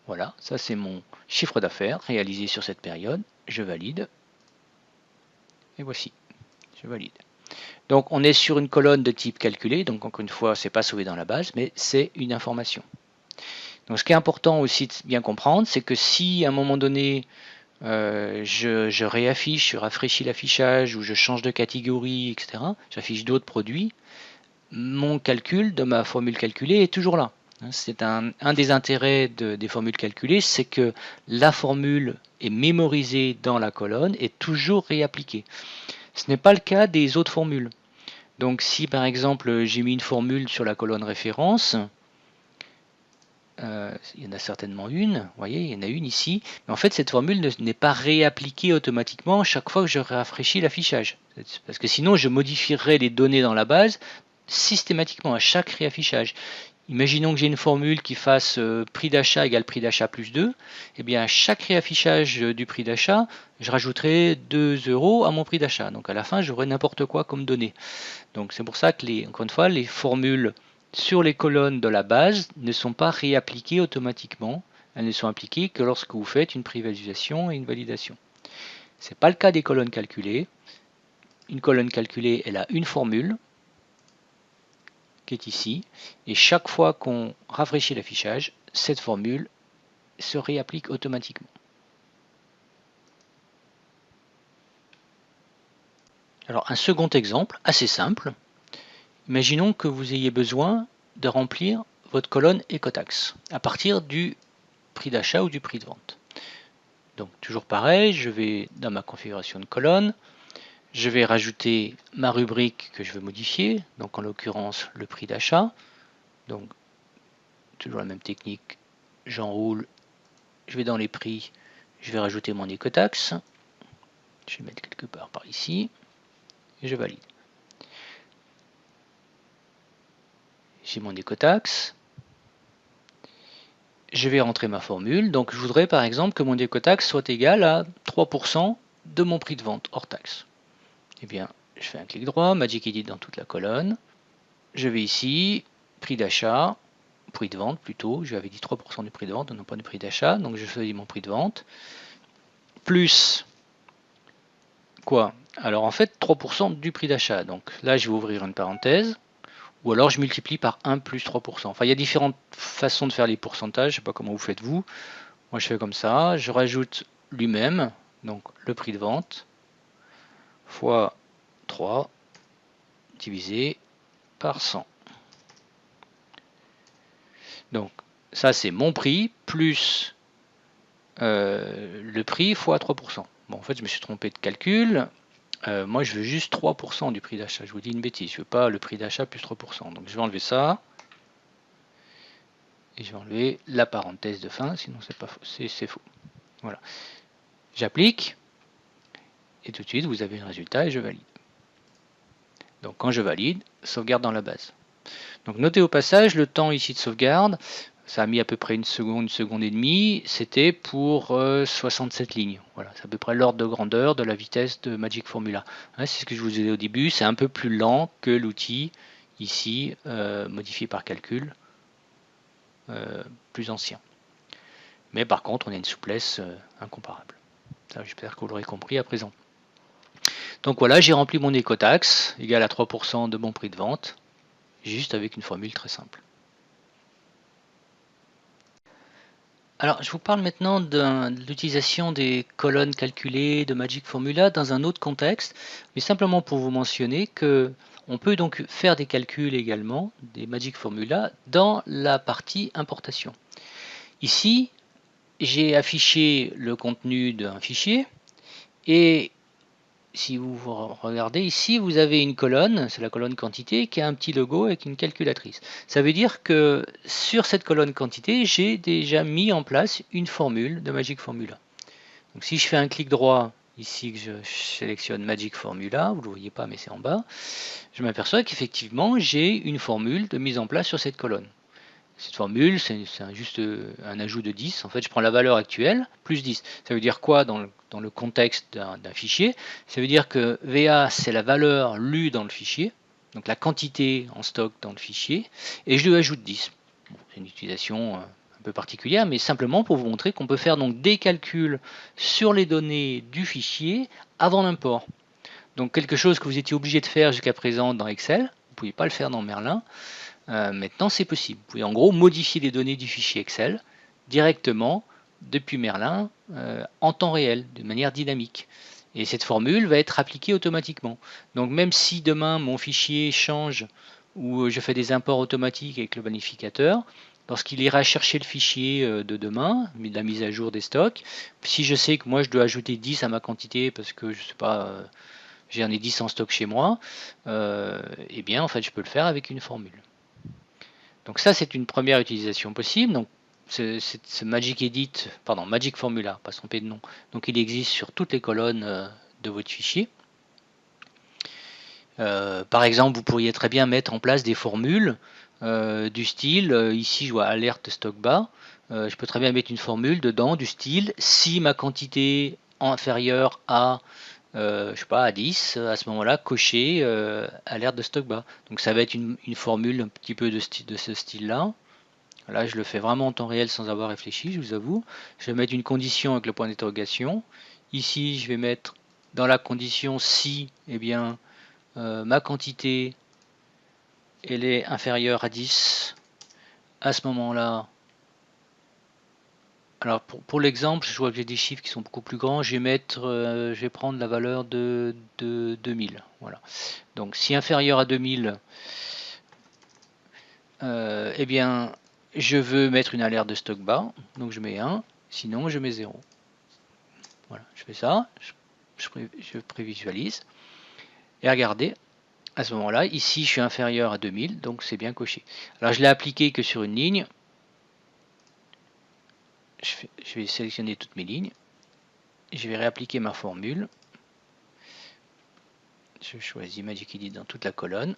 Voilà, ça c'est mon chiffre d'affaires réalisé sur cette période, je valide, et voici, je valide. Donc on est sur une colonne de type calculé, donc encore une fois, c'est pas sauvé dans la base, mais c'est une information. Donc ce qui est important aussi de bien comprendre, c'est que si à un moment donné, je réaffiche, je rafraîchis l'affichage, ou je change de catégorie, etc., j'affiche d'autres produits, mon calcul de ma formule calculée est toujours là. C'est un des intérêts des formules calculées, c'est que la formule est mémorisée dans la colonne et toujours réappliquée. Ce n'est pas le cas des autres formules. Donc si par exemple j'ai mis une formule sur la colonne référence, il y en a certainement une, vous voyez, il y en a une ici, mais en fait cette formule n'est pas réappliquée automatiquement chaque fois que je rafraîchis l'affichage. Parce que sinon je modifierais les données dans la base systématiquement à chaque réaffichage. Imaginons que j'ai une formule qui fasse prix d'achat égale prix d'achat plus 2, et bien à chaque réaffichage du prix d'achat, je rajouterai 2 € à mon prix d'achat. Donc à la fin, j'aurai n'importe quoi comme données. Donc c'est pour ça que, encore une fois, les formules sur les colonnes de la base ne sont pas réappliquées automatiquement. Elles ne sont appliquées que lorsque vous faites une prévisualisation et une validation. Ce n'est pas le cas des colonnes calculées. Une colonne calculée, elle a une formule qui est ici, et chaque fois qu'on rafraîchit l'affichage, cette formule se réapplique automatiquement. Alors un second exemple, assez simple, imaginons que vous ayez besoin de remplir votre colonne Ecotax à partir du prix d'achat ou du prix de vente. Donc toujours pareil, je vais dans ma configuration de colonne, je vais rajouter ma rubrique que je veux modifier, donc en l'occurrence le prix d'achat. Donc toujours la même technique, j'enroule, je vais dans les prix, je vais rajouter mon écotaxe, je vais mettre quelque part par ici, et je valide. J'ai mon écotaxe, je vais rentrer ma formule, donc je voudrais par exemple que mon écotaxe soit égal à 3% de mon prix de vente hors taxe. Eh bien, je fais un clic droit, Magic Edit dans toute la colonne, je vais ici, prix d'achat, prix de vente plutôt, je lui avais dit 3% du prix de vente, non pas du prix d'achat, donc je choisis mon prix de vente, plus quoi? Alors en fait 3% du prix d'achat, donc là je vais ouvrir une parenthèse, ou alors je multiplie par 1 plus 3%. Enfin il y a différentes façons de faire les pourcentages, je ne sais pas comment vous faites vous, moi je fais comme ça, je rajoute lui-même, donc le prix de vente, fois 3, divisé par 100. Donc ça c'est mon prix plus le prix fois 3%. Bon en fait je me suis trompé de calcul, moi je veux juste 3% du prix d'achat, je vous dis une bêtise, je ne veux pas le prix d'achat plus 3%. Donc je vais enlever ça, et je vais enlever la parenthèse de fin, sinon c'est pas faux, c'est faux. Voilà. J'applique, et tout de suite vous avez le résultat et je valide. Donc quand je valide, sauvegarde dans la base. Donc notez au passage le temps ici de sauvegarde, ça a mis à peu près une seconde et demie, c'était pour 67 lignes. Voilà, c'est à peu près l'ordre de grandeur de la vitesse de Magic Formula. Hein, c'est ce que je vous ai dit au début, c'est un peu plus lent que l'outil ici, modifié par calcul, plus ancien. Mais par contre, on a une souplesse incomparable. Ça, j'espère que vous l'aurez compris à présent. Donc voilà, j'ai rempli mon écotaxe, égal à 3% de mon prix de vente, juste avec une formule très simple. Alors, je vous parle maintenant de l'utilisation des colonnes calculées de Magic Formula dans un autre contexte, mais simplement pour vous mentionner que on peut donc faire des calculs également, des Magic Formula, dans la partie importation. Ici, j'ai affiché le contenu d'un fichier, et si vous regardez ici, vous avez une colonne, c'est la colonne quantité, qui a un petit logo avec une calculatrice. Ça veut dire que sur cette colonne quantité, j'ai déjà mis en place une formule de Magic Formula. Donc si je fais un clic droit, ici que je sélectionne Magic Formula, vous ne le voyez pas mais c'est en bas, je m'aperçois qu'effectivement j'ai une formule de mise en place sur cette colonne. Cette formule, c'est juste un ajout de 10. En fait, je prends la valeur actuelle, plus 10. Ça veut dire quoi dans le contexte d'un fichier? Ça veut dire que VA, c'est la valeur lue dans le fichier, donc la quantité en stock dans le fichier, et je lui ajoute 10. Bon, c'est une utilisation un peu particulière, mais simplement pour vous montrer qu'on peut faire donc des calculs sur les données du fichier avant l'import. Donc quelque chose que vous étiez obligé de faire jusqu'à présent dans Excel, vous ne pouviez pas le faire dans Merlin. Maintenant, c'est possible. Vous pouvez en gros modifier les données du fichier Excel directement depuis Merlin en temps réel, de manière dynamique. Et cette formule va être appliquée automatiquement. Donc même si demain mon fichier change ou je fais des imports automatiques avec le planificateur, lorsqu'il ira chercher le fichier de demain, de la mise à jour des stocks, si je sais que moi je dois ajouter 10 à ma quantité parce que je sais pas, j'en ai 10 en stock chez moi, eh bien en fait je peux le faire avec une formule. Donc ça, c'est une première utilisation possible. Donc ce Magic Edit, pardon, Magic Formula, pas se tromper de nom. Donc il existe sur toutes les colonnes de votre fichier. Par exemple, vous pourriez très bien mettre en place des formules du style, ici je vois alerte stock bas, je peux très bien mettre une formule dedans du style, si ma quantité inférieure à je sais pas, à 10, à ce moment-là, cocher alerte de stock bas. Donc ça va être une formule un petit peu de ce style-là. Là, je le fais vraiment en temps réel sans avoir réfléchi, je vous avoue. Je vais mettre une condition avec le point d'interrogation. Ici, je vais mettre dans la condition si, eh bien, ma quantité, elle est inférieure à 10. À ce moment-là, alors pour l'exemple, je vois que j'ai des chiffres qui sont beaucoup plus grands. Je vais prendre la valeur de 2000. Voilà. Donc si inférieur à 2000, eh bien, je veux mettre une alerte de stock bas. Donc je mets 1, sinon je mets 0. Voilà, je fais ça, je prévisualise. Et regardez, à ce moment-là, ici je suis inférieur à 2000, donc c'est bien coché. Alors je l'ai appliqué que sur une ligne. je vais sélectionner toutes mes lignes. Je vais réappliquer ma formule. Je choisis Magic Edit dans toute la colonne.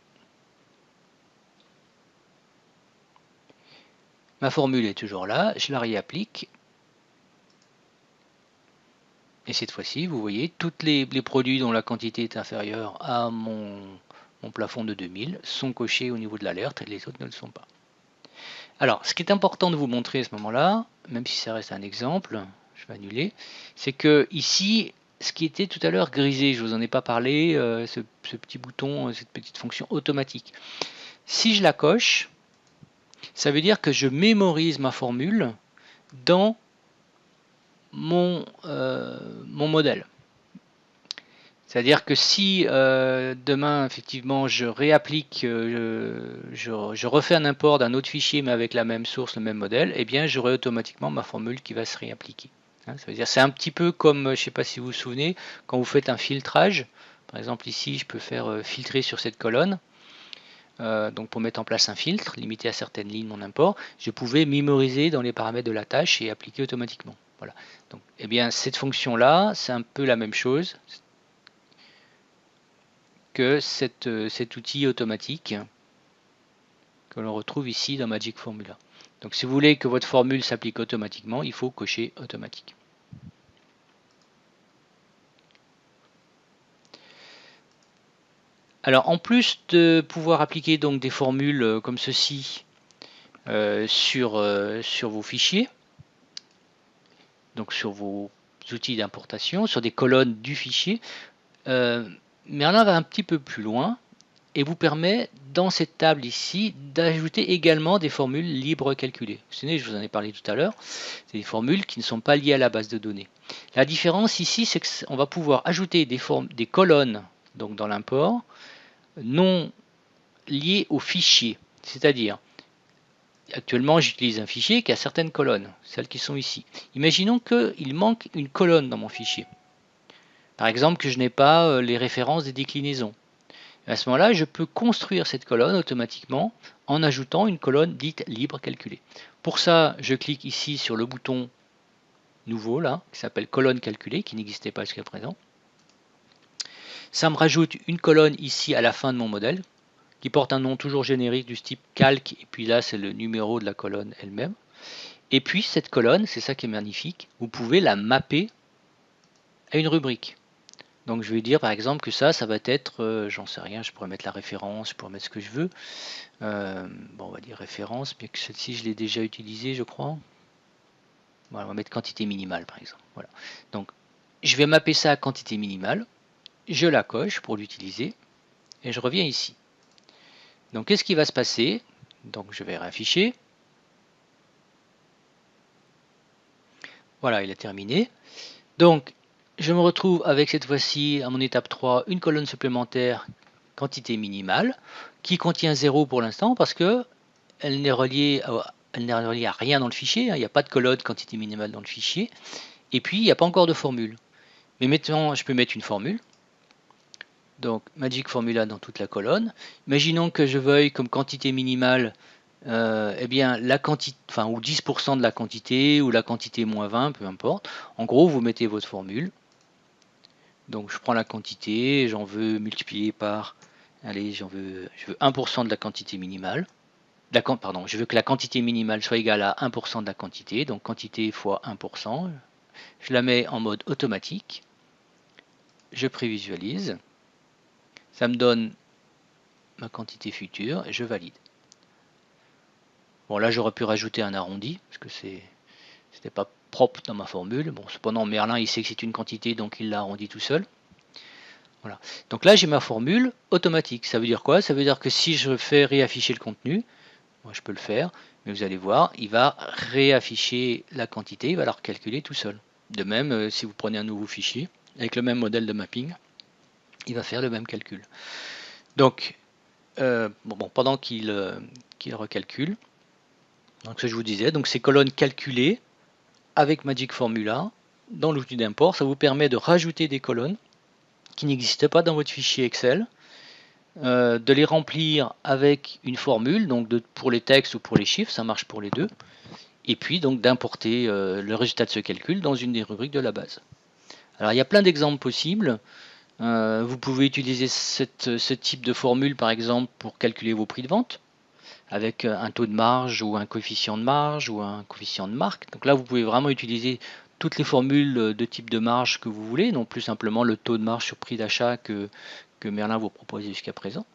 Ma formule est toujours là, je la réapplique. Et cette fois-ci, vous voyez, tous les produits dont la quantité est inférieure à mon plafond de 2000 sont cochés au niveau de l'alerte et les autres ne le sont pas. Alors, ce qui est important de vous montrer à ce moment-là, même si ça reste un exemple, je vais annuler, c'est que ici, ce qui était tout à l'heure grisé, je ne vous en ai pas parlé, ce petit bouton, cette petite fonction automatique. Si je la coche, ça veut dire que je mémorise ma formule dans mon modèle. C'est-à-dire que si demain, effectivement, je réapplique, je refais un import d'un autre fichier, mais avec la même source, le même modèle, eh bien, j'aurai automatiquement ma formule qui va se réappliquer. Hein, ça veut dire, c'est un petit peu comme, je ne sais pas si vous vous souvenez, quand vous faites un filtrage. Par exemple, ici, je peux faire filtrer sur cette colonne. Donc, pour mettre en place un filtre, limité à certaines lignes mon import, je pouvais mémoriser dans les paramètres de la tâche et appliquer automatiquement. Voilà. Donc, eh bien, cette fonction-là, c'est un peu la même chose que cet outil automatique que l'on retrouve ici dans Magic Formula. Donc si vous voulez que votre formule s'applique automatiquement, il faut cocher automatique. Alors en plus de pouvoir appliquer donc des formules comme ceci sur vos fichiers, donc sur vos outils d'importation, sur des colonnes du fichier, Merlin va un petit peu plus loin et vous permet dans cette table ici d'ajouter également des formules libres calculées. Vous savez, je vous en ai parlé tout à l'heure, c'est des formules qui ne sont pas liées à la base de données. La différence ici, c'est qu'on va pouvoir ajouter des colonnes donc dans l'import non liées au fichier. C'est-à-dire, actuellement j'utilise un fichier qui a certaines colonnes, celles qui sont ici. Imaginons qu'il manque une colonne dans mon fichier. Par exemple que je n'ai pas les références des déclinaisons. À ce moment-là, je peux construire cette colonne automatiquement en ajoutant une colonne dite libre calculée. Pour ça, je clique ici sur le bouton nouveau, là, qui s'appelle colonne calculée, qui n'existait pas jusqu'à présent. Ça me rajoute une colonne ici à la fin de mon modèle, qui porte un nom toujours générique du type calque, et puis là, c'est le numéro de la colonne elle-même. Et puis, cette colonne, c'est ça qui est magnifique, vous pouvez la mapper à une rubrique. Donc je vais dire par exemple que ça va être, j'en sais rien, je pourrais mettre la référence, je pourrais mettre ce que je veux. Bon, on va dire référence, bien que celle-ci je l'ai déjà utilisée, je crois. Voilà, on va mettre quantité minimale par exemple. Voilà. Donc je vais mapper ça à quantité minimale, je la coche pour l'utiliser, et je reviens ici. Donc qu'est-ce qui va se passer? Donc je vais réafficher. Voilà, il a terminé. Donc je me retrouve avec cette fois-ci, à mon étape 3, une colonne supplémentaire, quantité minimale, qui contient 0 pour l'instant parce que elle n'est reliée à rien dans le fichier. Il n'y a pas de colonne quantité minimale dans le fichier. Et puis, il n'y a pas encore de formule. Mais maintenant, je peux mettre une formule. Donc, Magic Formula dans toute la colonne. Imaginons que je veuille comme quantité minimale eh bien, la quantité, enfin, ou 10% de la quantité, ou la quantité moins 20, peu importe. En gros, vous mettez votre formule. Donc je prends la quantité, j'en veux multiplier par, allez, je veux 1% de la quantité minimale. Pardon, je veux que la quantité minimale soit égale à 1% de la quantité, donc quantité fois 1%. Je la mets en mode automatique. Je prévisualise. Ça me donne ma quantité future et je valide. Bon, là j'aurais pu rajouter un arrondi, parce que c'était pas propre dans ma formule. Bon, cependant Merlin il sait que c'est une quantité, donc il l'a arrondi tout seul. Voilà. Donc là j'ai ma formule automatique. Ça veut dire quoi? Ça veut dire que si je fais réafficher le contenu, moi je peux le faire, mais vous allez voir, il va réafficher la quantité, il va la recalculer tout seul. De même, si vous prenez un nouveau fichier, avec le même modèle de mapping, il va faire le même calcul. Donc, pendant qu'il recalcule, donc ce que je vous disais, donc ces colonnes calculées avec Magic Formula, dans l'outil d'import, ça vous permet de rajouter des colonnes qui n'existent pas dans votre fichier Excel, de les remplir avec une formule, donc pour les textes ou pour les chiffres, ça marche pour les deux, et puis donc d'importer le résultat de ce calcul dans une des rubriques de la base. Alors il y a plein d'exemples possibles. Vous pouvez utiliser ce type de formule par exemple pour calculer vos prix de vente avec un taux de marge ou un coefficient de marge ou un coefficient de marque. Donc là vous pouvez vraiment utiliser toutes les formules de type de marge que vous voulez, non plus simplement le taux de marge sur prix d'achat que Merlin vous proposait jusqu'à présent.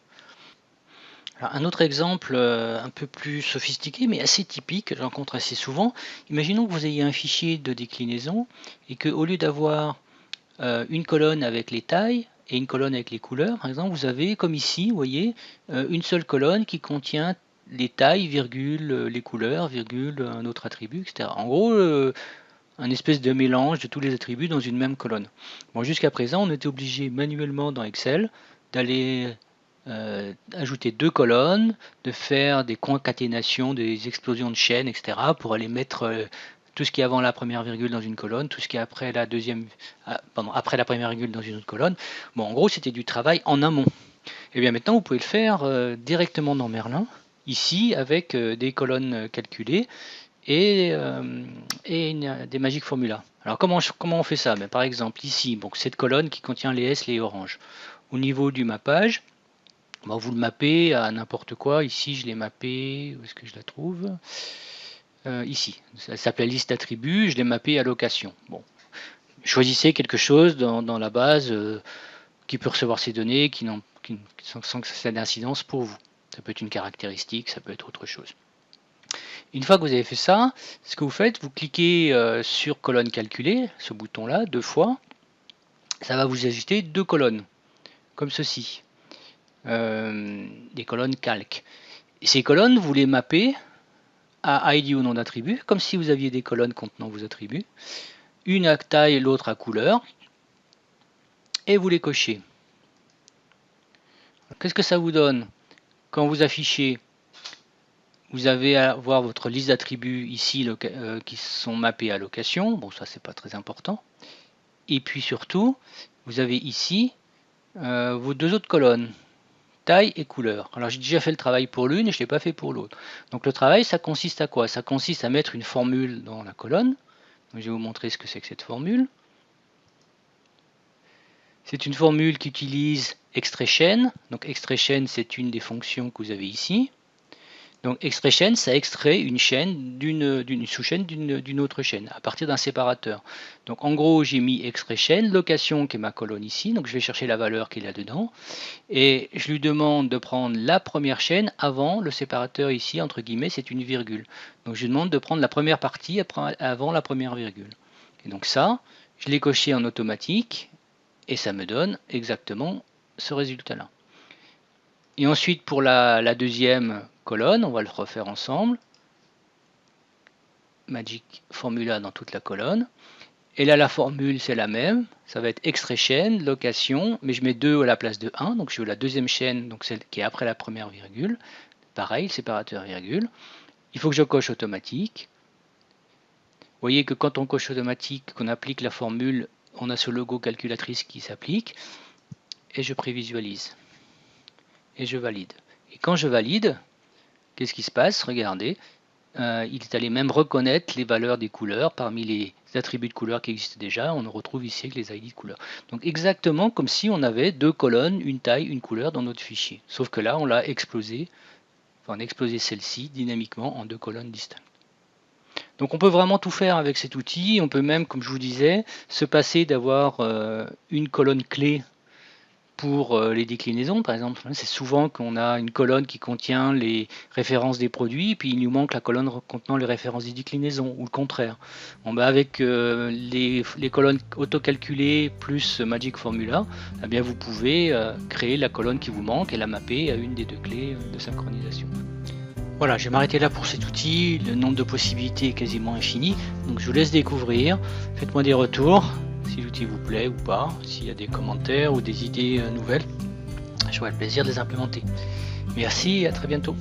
Alors, un autre exemple un peu plus sophistiqué mais assez typique, que je rencontre assez souvent. Imaginons que vous ayez un fichier de déclinaison et qu'au lieu d'avoir une colonne avec les tailles et une colonne avec les couleurs, par exemple, vous avez, comme ici, vous voyez, une seule colonne qui contient les tailles, virgule, les couleurs, virgule, un autre attribut, etc. En gros, un espèce de mélange de tous les attributs dans une même colonne. Bon, jusqu'à présent, on était obligé manuellement dans Excel d'aller ajouter deux colonnes, de faire des concaténations, des explosions de chaînes, etc. pour aller mettre tout ce qui est avant la première virgule dans une colonne, tout ce qui est après la après la première virgule dans une autre colonne. Bon, en gros, c'était du travail en amont. Et bien maintenant, vous pouvez le faire directement dans Merlin, ici, avec des colonnes calculées et des Magic Formula. Alors comment on fait ça? Par exemple, ici, donc, cette colonne qui contient les S, les oranges. Au niveau du mappage, vous le mappez à n'importe quoi. Ici, je l'ai mappé, où est-ce que je la trouve? Ici, ça s'appelle liste d'attributs, je l'ai mappé à location. Bon, choisissez quelque chose dans la base qui peut recevoir ces données sans que ça ait d'incidence pour vous. Ça peut être une caractéristique, ça peut être autre chose. Une fois que vous avez fait ça, ce que vous faites, vous cliquez sur colonne calculée, ce bouton-là, deux fois. Ça va vous ajouter deux colonnes, comme ceci. Des colonnes calques. Et ces colonnes, vous les mappez à ID ou nom d'attribut, comme si vous aviez des colonnes contenant vos attributs, une à taille et l'autre à couleur, et vous les cochez. Qu'est-ce que ça vous donne? Quand vous affichez, vous avez à voir votre liste d'attributs ici qui sont mappés à location, bon ça c'est pas très important, et puis surtout, vous avez ici vos deux autres colonnes, taille et couleur. Alors j'ai déjà fait le travail pour l'une et je ne l'ai pas fait pour l'autre. Donc le travail, ça consiste à quoi? Ça consiste à mettre une formule dans la colonne. Donc, je vais vous montrer ce que c'est que cette formule. C'est une formule qui utilise extrait chaîne. Donc extrait chaîne, c'est une des fonctions que vous avez ici. Donc extrait chaîne, ça extrait une chaîne d'une sous-chaîne d'une autre chaîne à partir d'un séparateur. Donc en gros, j'ai mis extrait chaîne, location qui est ma colonne ici. Donc je vais chercher la valeur qui est là-dedans. Et je lui demande de prendre la première chaîne avant le séparateur ici, entre guillemets, c'est une virgule. Donc je lui demande de prendre la première partie avant la première virgule. Et donc ça, je l'ai coché en automatique et ça me donne exactement ce résultat-là. Et ensuite pour la deuxième colonne, on va le refaire ensemble. Magic Formula dans toute la colonne. Et là, la formule, c'est la même. Ça va être extrait chaîne, location, mais je mets 2 à la place de 1. Donc, je veux la deuxième chaîne, donc celle qui est après la première virgule. Pareil, séparateur virgule. Il faut que je coche automatique. Vous voyez que quand on coche automatique, qu'on applique la formule, on a ce logo calculatrice qui s'applique. Et je prévisualise. Et je valide. Et quand je valide, qu'est-ce qui se passe? Regardez. Il est allé même reconnaître les valeurs des couleurs parmi les attributs de couleurs qui existent déjà. On retrouve ici avec les ID de couleurs. Donc exactement comme si on avait deux colonnes, une taille, une couleur dans notre fichier. Sauf que là, on l'a explosé. Enfin, on a explosé celle-ci dynamiquement en deux colonnes distinctes. Donc on peut vraiment tout faire avec cet outil. On peut même, comme je vous disais, se passer d'avoir une colonne clé pour les déclinaisons, par exemple. C'est souvent qu'on a une colonne qui contient les références des produits, puis il nous manque la colonne contenant les références des déclinaisons, ou le contraire. Avec les colonnes auto-calculées plus Magic Formula, eh bien, vous pouvez créer la colonne qui vous manque et la mapper à une des deux clés de synchronisation. Voilà, je vais m'arrêter là pour cet outil. Le nombre de possibilités est quasiment infini, donc je vous laisse découvrir. Faites-moi des retours. Si l'outil vous plaît ou pas, s'il y a des commentaires ou des idées nouvelles, j'aurai le plaisir de les implémenter. Merci et à très bientôt.